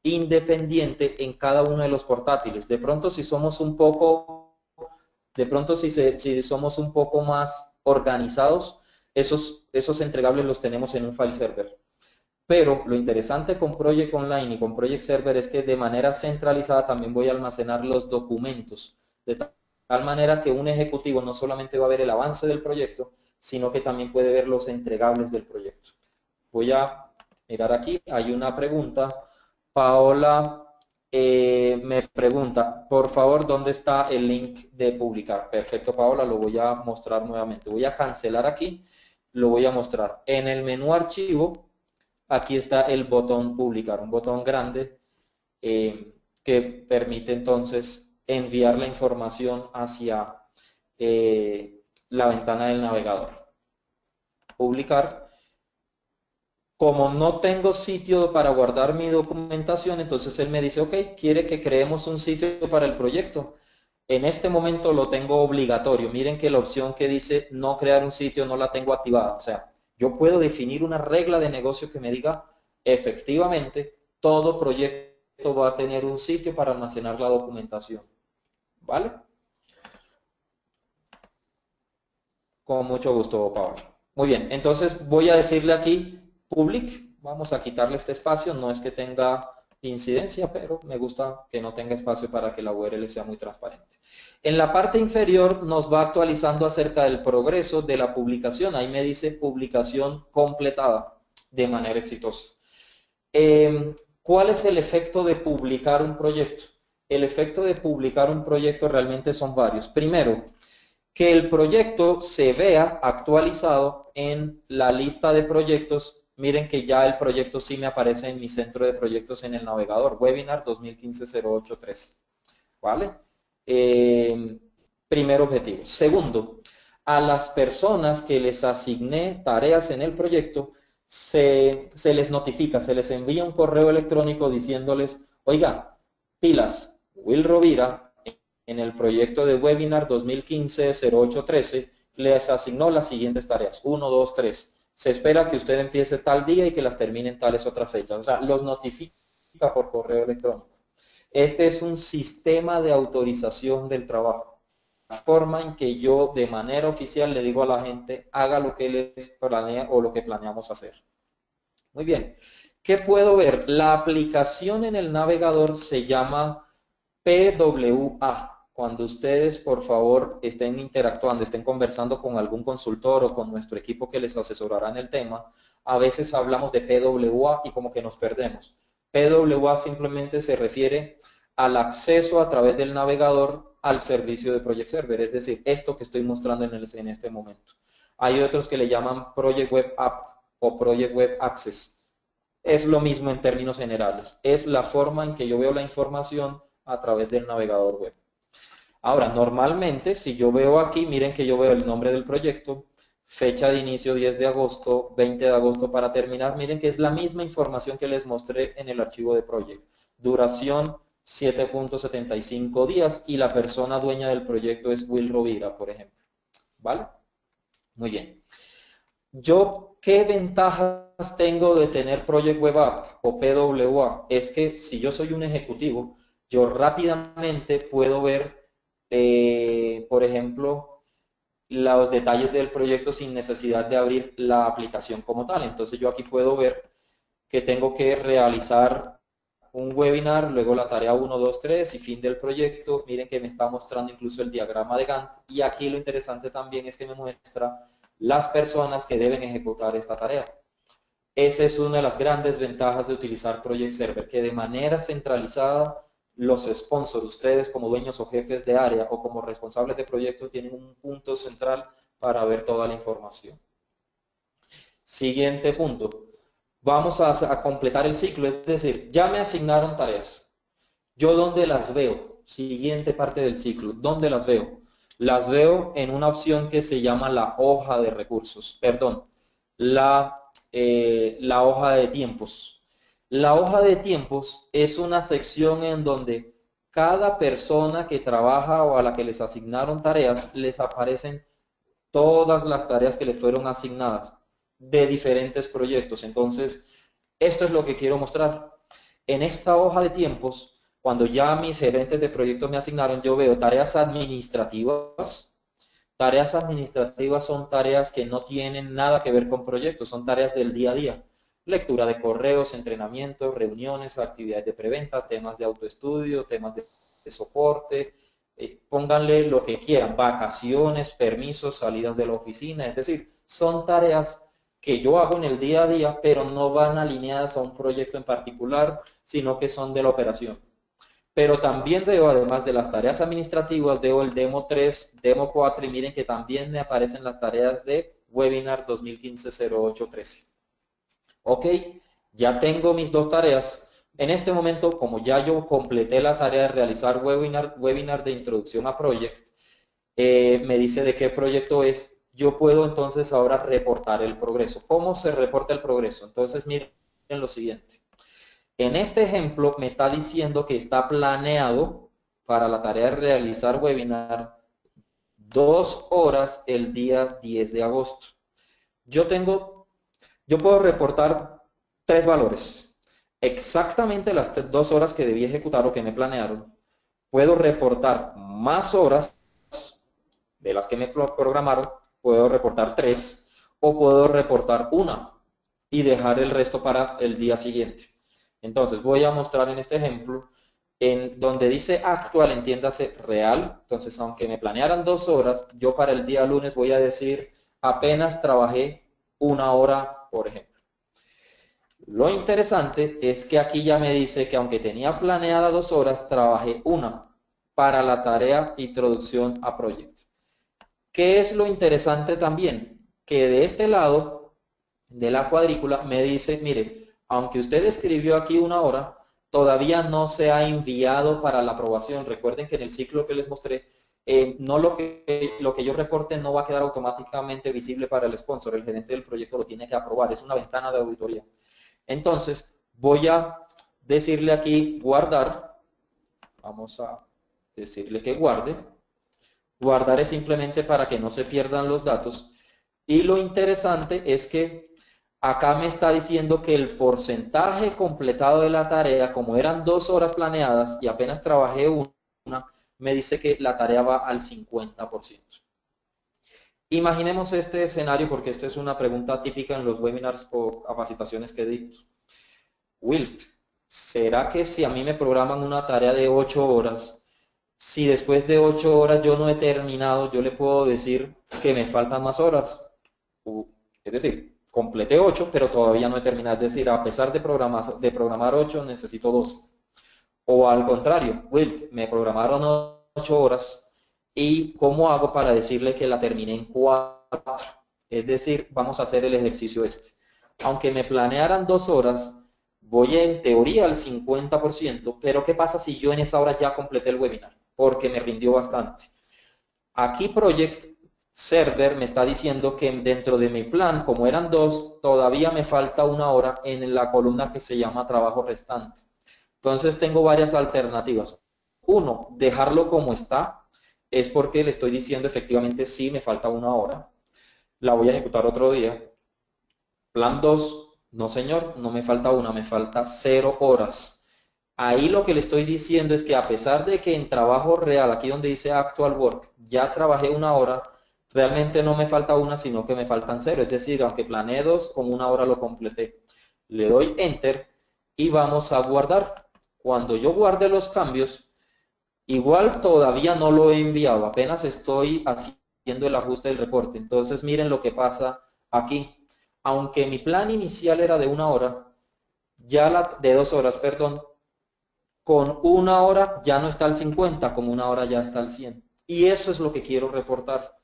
independiente en cada uno de los portátiles. De pronto, si somos un poco, si somos un poco más organizados, esos entregables los tenemos en un file server. Pero lo interesante con Project Online y con Project Server es que de manera centralizada también voy a almacenar los documentos, de tal manera que un ejecutivo no solamente va a ver el avance del proyecto, sino que también puede ver los entregables del proyecto. Voy a mirar aquí, hay una pregunta. Paola me pregunta, por favor, ¿dónde está el link de publicar? Perfecto, Paola, lo voy a mostrar nuevamente. Voy a cancelar aquí, lo voy a mostrar. En el menú archivo, aquí está el botón publicar, un botón grande que permite entonces enviar la información hacia la ventana del navegador. Publicar. Como no tengo sitio para guardar mi documentación, entonces él me dice, ok, quiere que creemos un sitio para el proyecto. En este momento lo tengo obligatorio. Miren que la opción que dice no crear un sitio no la tengo activada. O sea, yo puedo definir una regla de negocio que me diga efectivamente todo proyecto va a tener un sitio para almacenar la documentación. ¿Vale? Con mucho gusto, Pablo. Muy bien, entonces voy a decirle aquí public. Vamos a quitarle este espacio. No es que tenga incidencia, pero me gusta que no tenga espacio para que la URL sea muy transparente. En la parte inferior nos va actualizando acerca del progreso de la publicación. Ahí me dice publicación completada de manera exitosa. ¿Cuál es el efecto de publicar un proyecto? El efecto de publicar un proyecto realmente son varios. Primero, que el proyecto se vea actualizado en la lista de proyectos. Miren que ya el proyecto sí me aparece en mi centro de proyectos en el navegador, Webinar 2015-08-13. ¿Vale? Primer objetivo. Segundo, a las personas que les asigné tareas en el proyecto, se les notifica, se les envía un correo electrónico diciéndoles, oiga, pilas, Will Rovira, en el proyecto de Webinar 2015-08-13, les asignó las siguientes tareas, 1, 2, 3. Se espera que usted empiece tal día y que las termine en tales otras fechas. O sea, los notifica por correo electrónico. Este es un sistema de autorización del trabajo. La forma en que yo de manera oficial le digo a la gente, haga lo que les planea o lo que planeamos hacer. Muy bien. ¿Qué puedo ver? La aplicación en el navegador se llama PWA. Cuando ustedes, por favor, estén interactuando, estén conversando con algún consultor o con nuestro equipo que les asesorará en el tema, a veces hablamos de PWA y como que nos perdemos. PWA simplemente se refiere al acceso a través del navegador al servicio de Project Server, es decir, esto que estoy mostrando en este momento. Hay otros que le llaman Project Web App o Project Web Access. Es lo mismo en términos generales. Es la forma en que yo veo la información a través del navegador web. Ahora, normalmente, si yo veo aquí, miren que yo veo el nombre del proyecto, fecha de inicio 10 de agosto, 20 de agosto para terminar, miren que es la misma información que les mostré en el archivo de Project. Duración 7.75 días y la persona dueña del proyecto es Will Rovira, por ejemplo. ¿Vale? Muy bien. Yo, ¿qué ventajas tengo de tener Project Web App o PWA? Es que si yo soy un ejecutivo, yo rápidamente puedo ver, por ejemplo, los detalles del proyecto sin necesidad de abrir la aplicación como tal. Entonces yo aquí puedo ver que tengo que realizar un webinar, luego la tarea 1, 2, 3 y fin del proyecto. Miren que me está mostrando incluso el diagrama de Gantt y aquí lo interesante también es que me muestra las personas que deben ejecutar esta tarea. Esa es una de las grandes ventajas de utilizar Project Server, que de manera centralizada los sponsors, ustedes como dueños o jefes de área o como responsables de proyecto tienen un punto central para ver toda la información. Siguiente punto. Vamos a completar el ciclo, es decir, ya me asignaron tareas. ¿Yo dónde las veo? Siguiente parte del ciclo. ¿Dónde las veo? Las veo en una opción que se llama la hoja de recursos, perdón, la hoja de tiempos. La hoja de tiempos es una sección en donde cada persona que trabaja o a la que les asignaron tareas, les aparecen todas las tareas que le fueron asignadas de diferentes proyectos. Entonces, esto es lo que quiero mostrar. En esta hoja de tiempos, cuando ya mis gerentes de proyecto me asignaron, yo veo tareas administrativas. Tareas administrativas son tareas que no tienen nada que ver con proyectos, son tareas del día a día. Lectura de correos, entrenamientos, reuniones, actividades de preventa, temas de autoestudio, temas de soporte, pónganle lo que quieran, vacaciones, permisos, salidas de la oficina, es decir, son tareas que yo hago en el día a día, pero no van alineadas a un proyecto en particular, sino que son de la operación. Pero también veo, además de las tareas administrativas, veo el demo 3, demo 4 y miren que también me aparecen las tareas de Webinar 2015-08-13. Ok, ya tengo mis dos tareas. En este momento, como ya yo completé la tarea de realizar webinar de introducción a Project, me dice de qué proyecto es, yo puedo entonces ahora reportar el progreso. ¿Cómo se reporta el progreso? Entonces miren lo siguiente. En este ejemplo me está diciendo que está planeado para la tarea de realizar webinar 2 horas el día 10 de agosto. Yo puedo reportar 3 valores. Exactamente las 2 horas que debí ejecutar o que me planearon. Puedo reportar más horas de las que me programaron. Puedo reportar 3 o puedo reportar 1 y dejar el resto para el día siguiente. Entonces voy a mostrar en este ejemplo en donde dice actual, entiéndase real. Entonces, aunque me planearan 2 horas, yo para el día lunes voy a decir apenas trabajé 1 hora, por ejemplo. Lo interesante es que aquí ya me dice que aunque tenía planeada 2 horas, trabajé 1 para la tarea introducción a proyecto. ¿Qué es lo interesante también? Que de este lado de la cuadrícula me dice, mire, aunque usted escribió aquí 1 hora, todavía no se ha enviado para la aprobación. Recuerden que en el ciclo que les mostré, no lo que yo reporte no va a quedar automáticamente visible para el sponsor. El gerente del proyecto lo tiene que aprobar. Es una ventana de auditoría. Entonces, voy a decirle aquí guardar. Vamos a decirle que guarde. Guardar es simplemente para que no se pierdan los datos. Y lo interesante es que acá me está diciendo que el porcentaje completado de la tarea, como eran 2 horas planeadas y apenas trabajé 1, me dice que la tarea va al 50%. Imaginemos este escenario, porque esto es una pregunta típica en los webinars o capacitaciones que dicto. Wilt, ¿será que si a mí me programan una tarea de 8 horas, si después de 8 horas yo no he terminado, yo le puedo decir que me faltan más horas? Es decir, completé 8, pero todavía no he terminado. Es decir, a pesar de programar 8, necesito 12. O al contrario, Wilt, me programaron 8 horas y ¿cómo hago para decirle que la terminé en 4? Es decir, vamos a hacer el ejercicio este. Aunque me planearan 2 horas, voy en teoría al 50%, pero ¿qué pasa si yo en esa hora ya completé el webinar? Porque me rindió bastante. Aquí Project Server me está diciendo que dentro de mi plan, como eran 2, todavía me falta 1 hora en la columna que se llama trabajo restante. Entonces tengo varias alternativas. 1, dejarlo como está, es porque le estoy diciendo efectivamente sí, me falta 1 hora. La voy a ejecutar otro día. Plan 2, no señor, no me falta 1, me falta 0 horas. Ahí lo que le estoy diciendo es que a pesar de que en trabajo real, aquí donde dice actual work, ya trabajé 1 hora, realmente no me falta 1, sino que me faltan 0. Es decir, aunque planeé 2, con 1 hora lo completé. Le doy Enter y vamos a guardar. Cuando yo guarde los cambios, igual todavía no lo he enviado, apenas estoy haciendo el ajuste del reporte. Entonces miren lo que pasa aquí. Aunque mi plan inicial era de 1 hora, de 2 horas, perdón, con 1 hora ya no está al 50, con 1 hora ya está al 100. Y eso es lo que quiero reportar.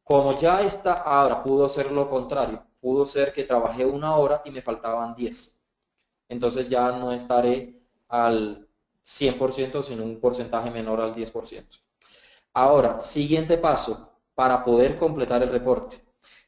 Como ya está, ahora pudo ser lo contrario. Pudo ser que trabajé 1 hora y me faltaban 10. Entonces ya no estaré al 100%, sino un porcentaje menor al 10%. Ahora, siguiente paso para poder completar el reporte.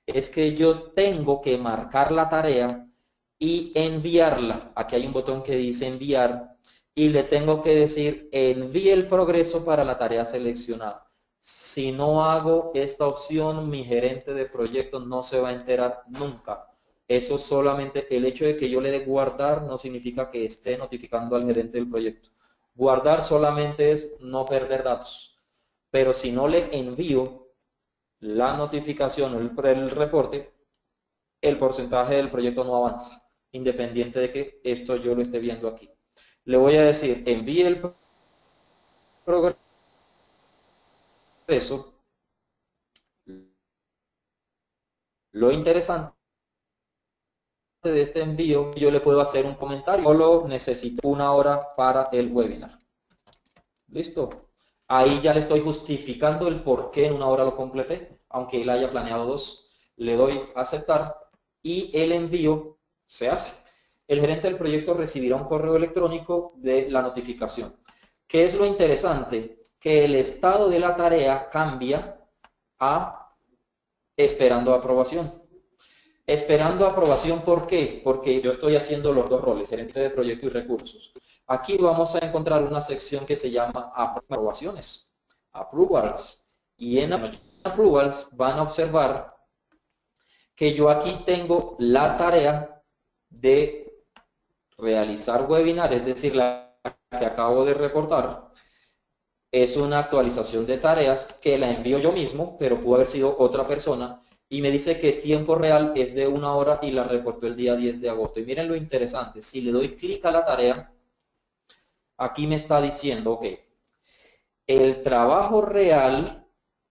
Es que yo tengo que marcar la tarea y enviarla. Aquí hay un botón que dice enviar y le tengo que decir envíe el progreso para la tarea seleccionada. Si no hago esta opción, mi gerente de proyecto no se va a enterar nunca. Eso solamente, el hecho de que yo le dé guardar no significa que esté notificando al gerente del proyecto. Guardar solamente es no perder datos. Pero si no le envío la notificación o el reporte, el porcentaje del proyecto no avanza, independiente de que esto yo lo esté viendo aquí. Le voy a decir, envíe el progreso. Lo interesante de este envío, yo le puedo hacer un comentario. Solo necesito 1 hora para el webinar. ¿Listo? Ahí ya le estoy justificando el por qué en 1 hora lo completé, aunque él haya planeado 2. Le doy a aceptar y el envío se hace. El gerente del proyecto recibirá un correo electrónico de la notificación. ¿Qué es lo interesante? Que el estado de la tarea cambia a esperando aprobación. Esperando aprobación, ¿por qué? Porque yo estoy haciendo los dos roles, gerente de proyecto y recursos. Aquí vamos a encontrar una sección que se llama aprobaciones, approvals. Y en approvals van a observar que yo aquí tengo la tarea de realizar webinar, es decir, la que acabo de reportar. Es una actualización de tareas que la envío yo mismo, pero pudo haber sido otra persona, y me dice que tiempo real es de 1 hora y la reportó el día 10 de agosto. Y miren lo interesante, si le doy clic a la tarea, aquí me está diciendo que el trabajo real,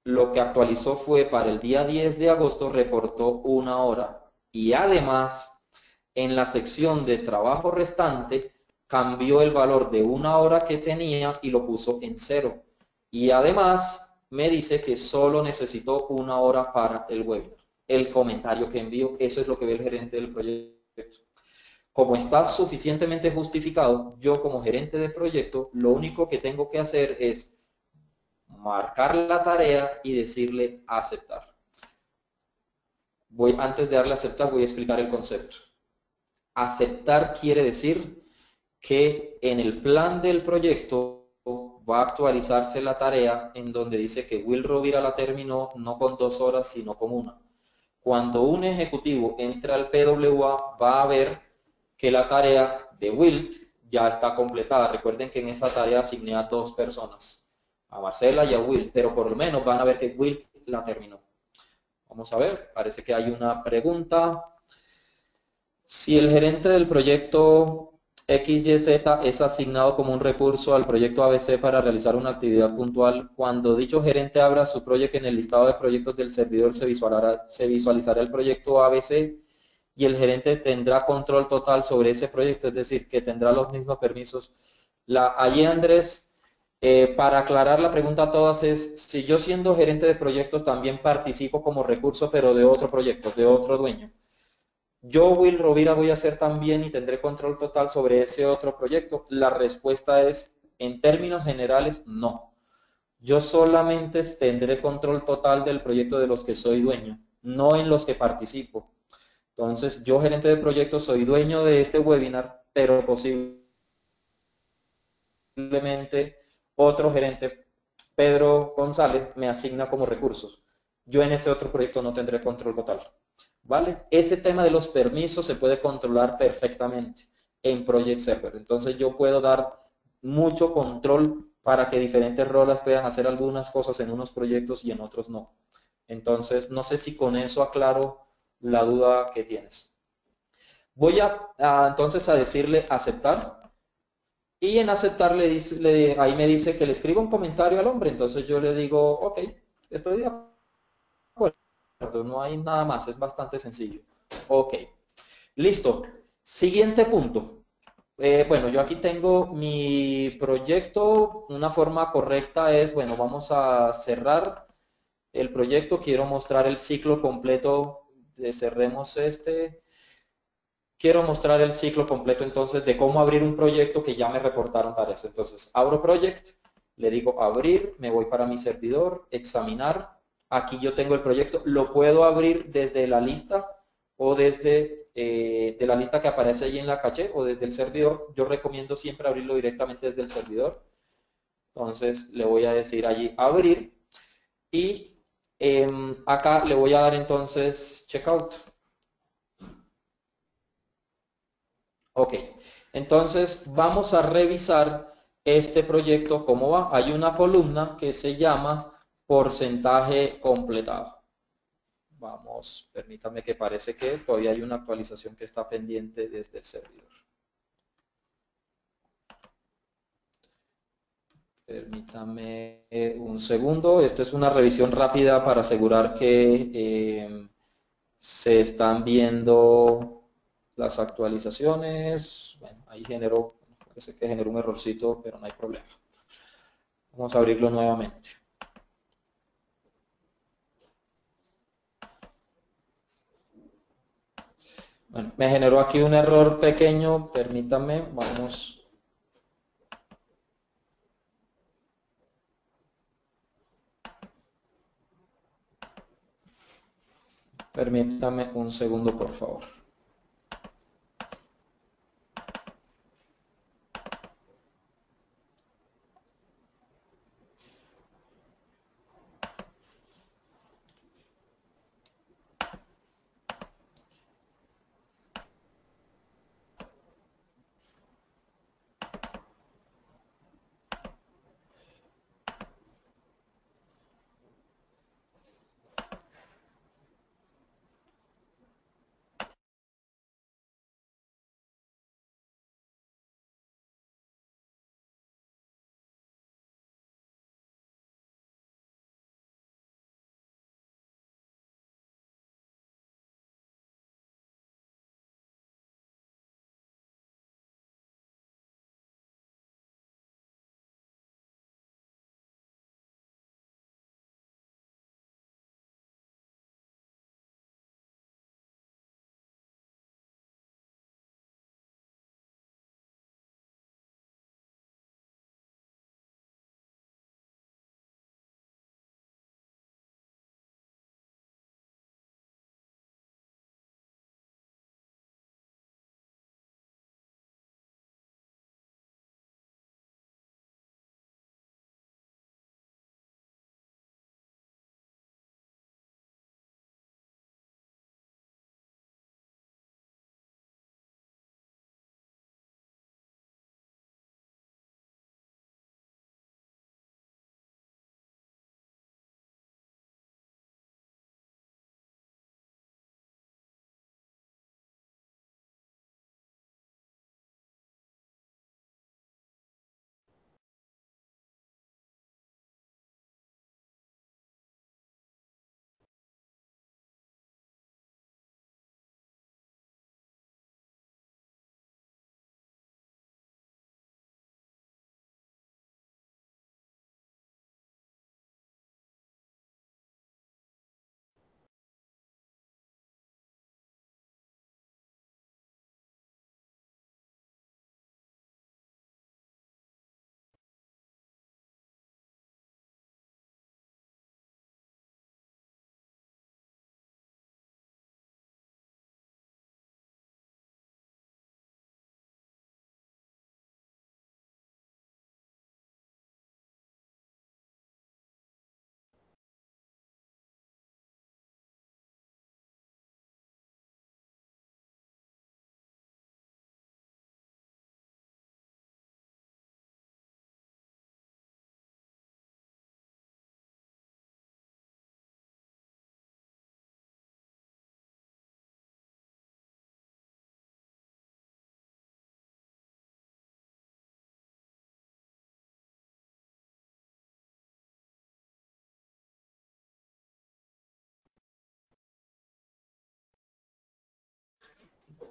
lo que actualizó fue para el día 10 de agosto, reportó 1 hora. Y además, en la sección de trabajo restante, cambió el valor de 1 hora que tenía y lo puso en 0. Y además, me dice que solo necesitó 1 hora para el webinar. El comentario que envió, eso es lo que ve el gerente del proyecto. Como está suficientemente justificado, yo como gerente de proyecto, lo único que tengo que hacer es marcar la tarea y decirle aceptar. Antes de darle a aceptar, voy a explicar el concepto. Aceptar quiere decir que en el plan del proyecto va a actualizarse la tarea en donde dice que Will Rovira la terminó no con 2 horas, sino con 1. Cuando un ejecutivo entra al PWA, va a ver que la tarea de Wilt ya está completada. Recuerden que en esa tarea asigné a 2 personas, a Marcela y a Will, pero por lo menos van a ver que Wilt la terminó. Vamos a ver, parece que hay una pregunta. Si el gerente del proyecto XYZ es asignado como un recurso al proyecto ABC para realizar una actividad puntual, cuando dicho gerente abra su proyecto en el listado de proyectos del servidor, se visualizará el proyecto ABC y el gerente tendrá control total sobre ese proyecto, es decir, que tendrá los mismos permisos. Allí, Andrés, para aclarar la pregunta a todas es, si yo siendo gerente de proyectos también participo como recurso, pero de otro proyecto, de otro dueño. Yo, Will Rovira, voy a hacer también y tendré control total sobre ese otro proyecto. La respuesta es, en términos generales, no. Yo solamente tendré control total del proyecto de los que soy dueño, no en los que participo. Entonces, yo, gerente de proyecto, soy dueño de este webinar, pero posiblemente otro gerente, Pedro González, me asigna como recursos. Yo en ese otro proyecto no tendré control total. ¿Vale? Ese tema de los permisos se puede controlar perfectamente en Project Server. Entonces yo puedo dar mucho control para que diferentes roles puedan hacer algunas cosas en unos proyectos y en otros no. Entonces, no sé si con eso aclaro la duda que tienes. Voy entonces a decirle aceptar. Y en aceptar ahí me dice que le escriba un comentario al hombre. Entonces yo le digo, ok, estoy de acuerdo, no hay nada más, es bastante sencillo. Ok, listo. Siguiente punto. Bueno, yo aquí tengo mi proyecto. Una forma correcta es, bueno, vamos a cerrar el proyecto. Quiero mostrar el ciclo completo. Cerremos este. Quiero mostrar el ciclo completo entonces de cómo abrir un proyecto que ya me reportaron tareas. Entonces, abro Project, le digo abrir, me voy para mi servidor, examinar. Aquí yo tengo el proyecto, lo puedo abrir desde la lista o desde de la lista que aparece ahí en la caché o desde el servidor. Yo recomiendo siempre abrirlo directamente desde el servidor. Entonces, le voy a decir allí abrir y acá le voy a dar entonces checkout. Ok, entonces vamos a revisar este proyecto, cómo va. Hay una columna que se llama porcentaje completado. Vamos, permítame que parece que todavía hay una actualización que está pendiente desde el servidor. Permítame un segundo. Esta es una revisión rápida para asegurar que se están viendo las actualizaciones. Bueno, ahí parece que generó un errorcito, pero no hay problema. Vamos a abrirlo nuevamente. Bueno, me generó aquí un error pequeño, permítame, vamos. Permítame un segundo, por favor.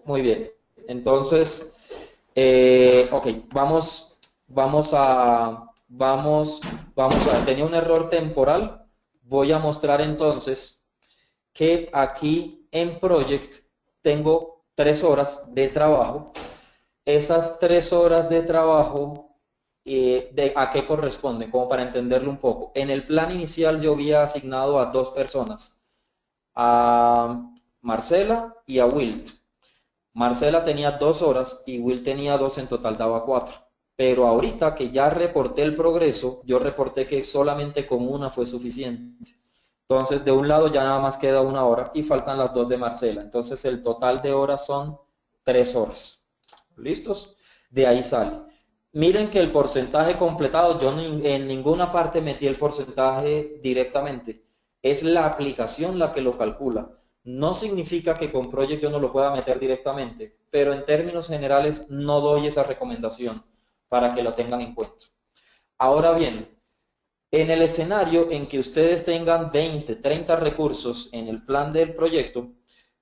Muy bien. Entonces, ok, tenía un error temporal. Voy a mostrar entonces que aquí en Project tengo 3 horas de trabajo. Esas 3 horas de trabajo, ¿a qué corresponden? Como para entenderlo un poco. En el plan inicial yo había asignado a 2 personas, a Marcela y a Wilt. Marcela tenía 2 horas y Will tenía 2, en total daba 4. Pero ahorita que ya reporté el progreso, yo reporté que solamente con una fue suficiente. Entonces, de un lado ya nada más queda 1 hora y faltan las 2 de Marcela. Entonces, el total de horas son 3 horas. ¿Listos? De ahí sale. Miren que el porcentaje completado, yo en ninguna parte metí el porcentaje directamente. Es la aplicación la que lo calcula. No significa que con Project yo no lo pueda meter directamente, pero en términos generales no doy esa recomendación para que lo tengan en cuenta. Ahora bien, en el escenario en que ustedes tengan 20, 30 recursos en el plan del proyecto,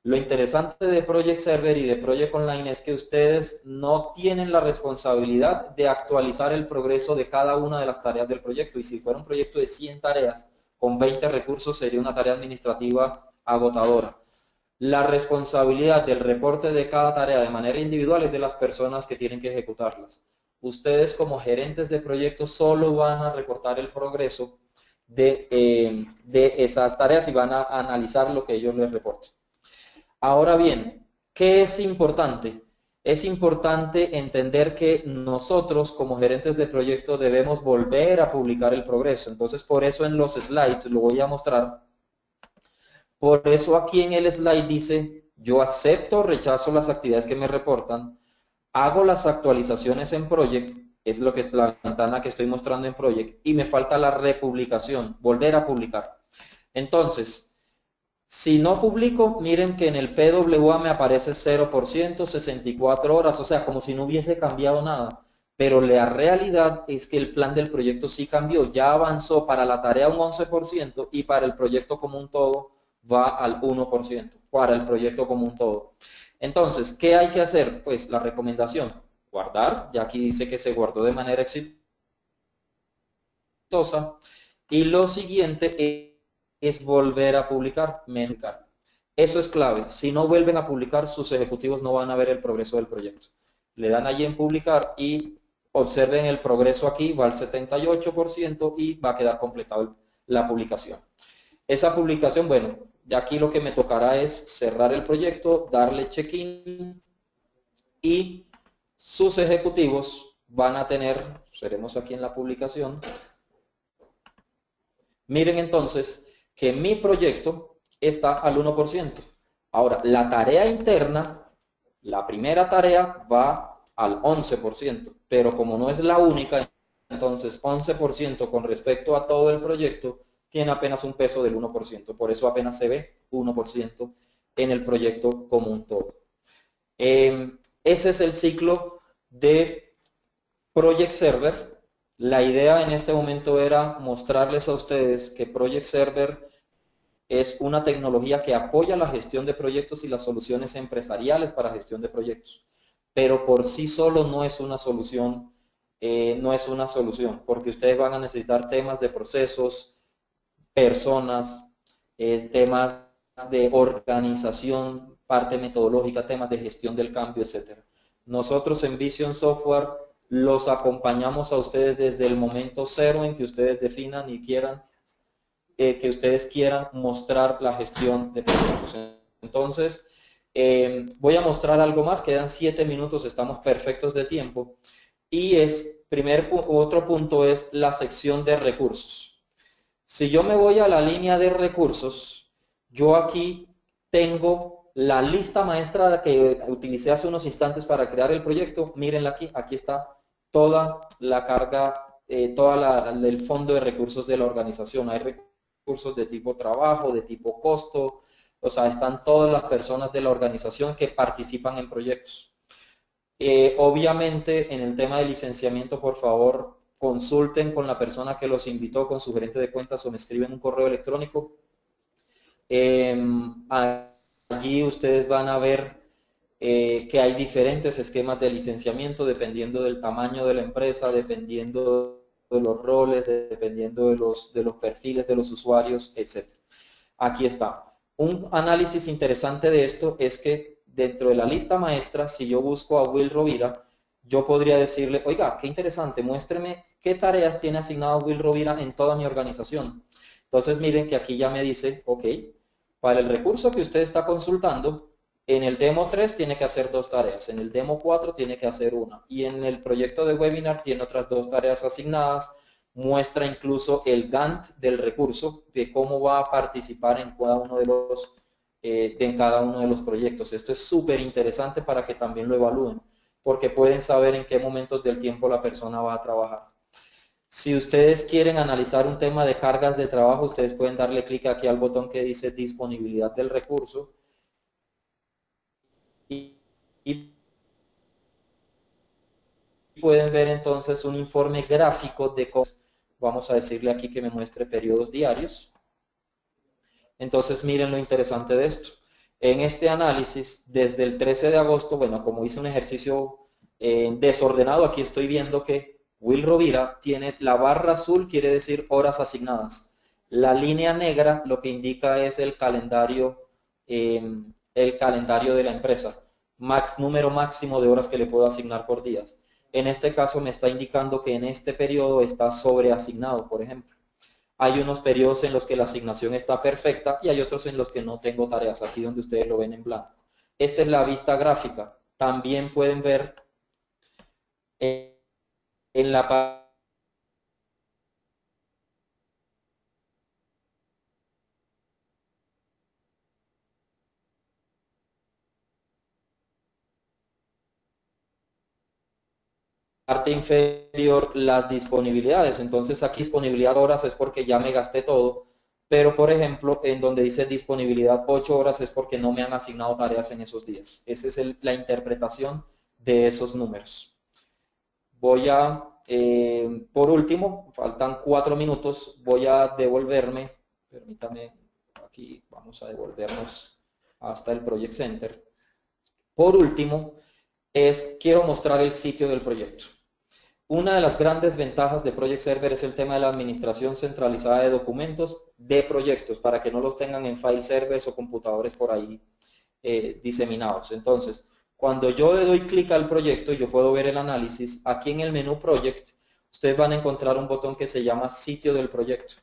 lo interesante de Project Server y de Project Online es que ustedes no tienen la responsabilidad de actualizar el progreso de cada una de las tareas del proyecto. Y si fuera un proyecto de 100 tareas, con 20 recursos sería una tarea administrativa agotadora. La responsabilidad del reporte de cada tarea de manera individual es de las personas que tienen que ejecutarlas. Ustedes como gerentes de proyectos solo van a reportar el progreso de esas tareas y van a analizar lo que ellos les reporten. Ahora bien, ¿qué es importante? Es importante entender que nosotros como gerentes de proyecto debemos volver a publicar el progreso. Entonces, por eso en los slides lo voy a mostrar. Por eso aquí en el slide dice, yo acepto o rechazo las actividades que me reportan, hago las actualizaciones en Project, es lo que es la ventana que estoy mostrando en Project, y me falta la republicación, volver a publicar. Entonces, si no publico, miren que en el PWA me aparece 0%, 64 horas, o sea, como si no hubiese cambiado nada. Pero la realidad es que el plan del proyecto sí cambió, ya avanzó para la tarea un 11% y para el proyecto como un todo va al 1%, para el proyecto como un todo. Entonces, ¿qué hay que hacer? Pues la recomendación, guardar, ya aquí dice que se guardó de manera exitosa, y lo siguiente es volver a publicar, mencar. Eso es clave. Si no vuelven a publicar, sus ejecutivos no van a ver el progreso del proyecto. Le dan allí en publicar y observen el progreso aquí, va al 78% y va a quedar completado la publicación. Esa publicación, bueno, ya aquí lo que me tocará es cerrar el proyecto, darle check-in y sus ejecutivos van a tener, seremos aquí en la publicación, miren entonces que mi proyecto está al 1%. Ahora, la tarea interna, la primera tarea va al 11%, pero como no es la única, entonces 11% con respecto a todo el proyecto tiene apenas un peso del 1%, por eso apenas se ve 1% en el proyecto como un todo. Ese es el ciclo de Project Server. La idea en este momento era mostrarles a ustedes que Project Server es una tecnología que apoya la gestión de proyectos y las soluciones empresariales para gestión de proyectos, pero por sí solo no es una solución, porque ustedes van a necesitar temas de procesos, personas, temas de organización, parte metodológica, temas de gestión del cambio, etcétera. Nosotros en Vision Software los acompañamos a ustedes desde el momento cero en que ustedes definan y quieran que ustedes quieran mostrar la gestión de proyectos. Entonces, voy a mostrar algo más, quedan 7 minutos, estamos perfectos de tiempo. Y otro punto es la sección de recursos. Si yo me voy a la línea de recursos, yo aquí tengo la lista maestra que utilicé hace unos instantes para crear el proyecto. Mírenla aquí, aquí está toda la carga, el fondo de recursos de la organización. Hay recursos de tipo trabajo, de tipo costo, o sea, están todas las personas de la organización que participan en proyectos. Obviamente, en el tema de licenciamiento, por favor, consulten con la persona que los invitó, con su gerente de cuentas, o me escriben un correo electrónico. Allí ustedes van a ver que hay diferentes esquemas de licenciamiento dependiendo del tamaño de la empresa, dependiendo de los roles, dependiendo de los perfiles de los usuarios, etc. Aquí está. Un análisis interesante de esto es que dentro de la lista maestra, si yo busco a Will Rovira, yo podría decirle, oiga, qué interesante, muéstreme qué tareas tiene asignado Will Rovira en toda mi organización. Entonces miren que aquí ya me dice, ok, para el recurso que usted está consultando, en el demo 3 tiene que hacer 2 tareas, en el demo 4 tiene que hacer una, y en el proyecto de webinar tiene otras 2 tareas asignadas. Muestra incluso el Gantt del recurso, de cómo va a participar en cada uno de los proyectos. Esto es súper interesante para que también lo evalúen, porque pueden saber en qué momentos del tiempo la persona va a trabajar. Si ustedes quieren analizar un tema de cargas de trabajo, ustedes pueden darle clic aquí al botón que dice disponibilidad del recurso y pueden ver entonces un informe gráfico de cosas. Vamos a decirle aquí que me muestre periodos diarios. Entonces miren lo interesante de esto. En este análisis, desde el 13 de agosto, bueno, como hice un ejercicio desordenado, aquí estoy viendo que Will Rovira tiene la barra azul, quiere decir horas asignadas. La línea negra lo que indica es el calendario de la empresa, número máximo de horas que le puedo asignar por días. En este caso me está indicando que en este periodo está sobreasignado, por ejemplo. Hay unos periodos en los que la asignación está perfecta y hay otros en los que no tengo tareas, aquí donde ustedes lo ven en blanco. Esta es la vista gráfica. También pueden ver en la parte inferior las disponibilidades. Entonces aquí disponibilidad horas es porque ya me gasté todo, pero por ejemplo en donde dice disponibilidad 8 horas es porque no me han asignado tareas en esos días. Esa es la interpretación de esos números. Voy a, por último, faltan 4 minutos, voy a devolverme, permítame, aquí vamos a devolvernos hasta el Project Center. Por último, quiero mostrar el sitio del proyecto. Una de las grandes ventajas de Project Server es el tema de la administración centralizada de documentos de proyectos, para que no los tengan en file servers o computadores por ahí diseminados. Entonces, cuando yo le doy clic al proyecto, yo puedo ver el análisis. Aquí en el menú Project, ustedes van a encontrar un botón que se llama Sitio del Proyecto.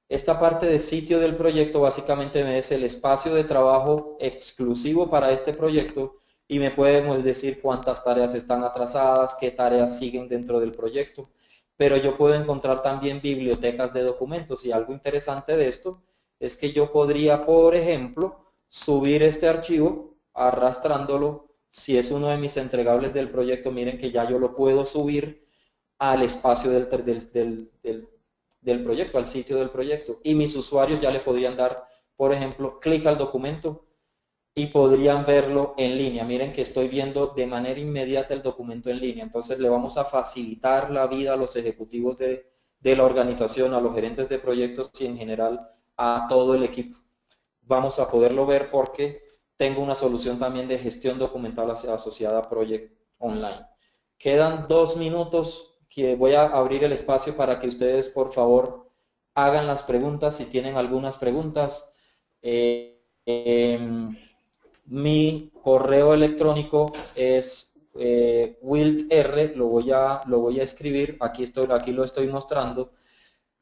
Esta parte de Sitio del Proyecto básicamente es el espacio de trabajo exclusivo para este proyecto y me podemos decir cuántas tareas están atrasadas, qué tareas siguen dentro del proyecto. Pero yo puedo encontrar también bibliotecas de documentos y algo interesante de esto es que yo podría, por ejemplo, subir este archivo arrastrándolo. Si es uno de mis entregables del proyecto, miren que ya yo lo puedo subir al espacio del proyecto, al sitio del proyecto. Y mis usuarios ya le podrían dar, por ejemplo, clic al documento y podrían verlo en línea. Miren que estoy viendo de manera inmediata el documento en línea. Entonces le vamos a facilitar la vida a los ejecutivos de la organización, a los gerentes de proyectos y en general a todo el equipo. Vamos a poderlo ver porque tengo una solución también de gestión documental asociada a Project Online. Quedan 2 minutos que voy a abrir el espacio para que ustedes por favor hagan las preguntas si tienen algunas preguntas. Mi correo electrónico es wildr, lo voy a escribir, aquí lo estoy mostrando.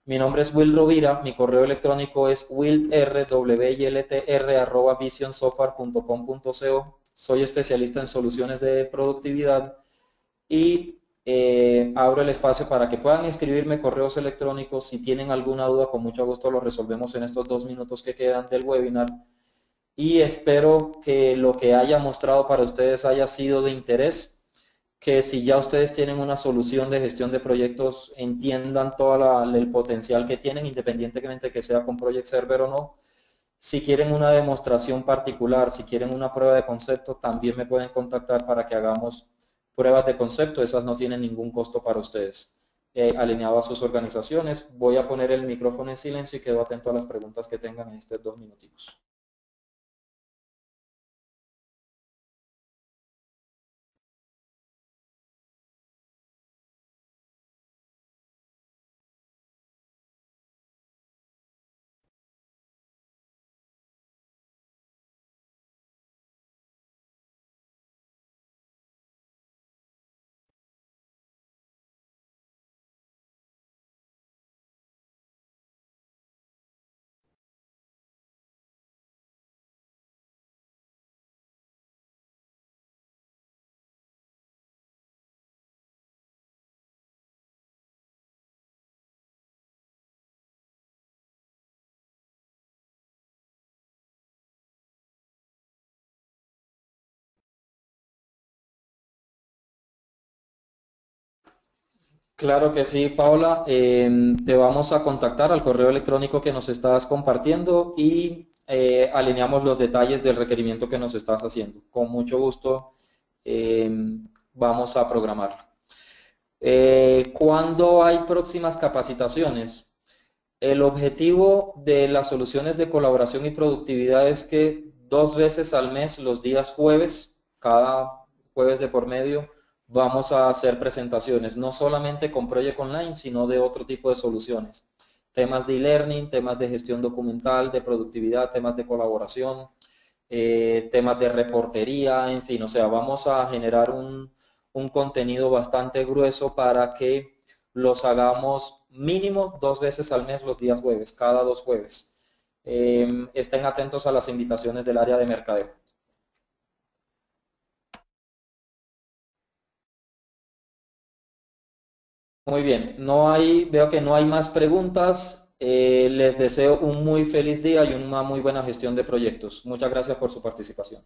Mi nombre es Will Rovira, mi correo electrónico es wildr@visionsoftware.com.co. Soy especialista en soluciones de productividad y abro el espacio para que puedan escribirme correos electrónicos. Si tienen alguna duda, con mucho gusto lo resolvemos en estos 2 minutos que quedan del webinar. Y espero que lo que haya mostrado para ustedes haya sido de interés, que si ya ustedes tienen una solución de gestión de proyectos, entiendan todo el potencial que tienen, independientemente que sea con Project Server o no. Si quieren una demostración particular, si quieren una prueba de concepto, también me pueden contactar para que hagamos pruebas de concepto. Esas no tienen ningún costo para ustedes. Alineado a sus organizaciones, voy a poner el micrófono en silencio y quedo atento a las preguntas que tengan en estos 2 minuticos. Claro que sí, Paula. Te vamos a contactar al correo electrónico que nos estás compartiendo y alineamos los detalles del requerimiento que nos estás haciendo. Con mucho gusto vamos a programarlo. ¿Cuándo hay próximas capacitaciones? El objetivo de las soluciones de colaboración y productividad es que 2 veces al mes, los días jueves, cada jueves de por medio, vamos a hacer presentaciones, no solamente con Project Online, sino de otro tipo de soluciones. Temas de e-learning, temas de gestión documental, de productividad, temas de colaboración, temas de reportería, en fin, o sea, vamos a generar un contenido bastante grueso para que los hagamos mínimo 2 veces al mes los días jueves, cada 2 jueves. Estén atentos a las invitaciones del área de mercadeo. Muy bien, veo que no hay más preguntas. Les deseo un muy feliz día y una muy buena gestión de proyectos. Muchas gracias por su participación.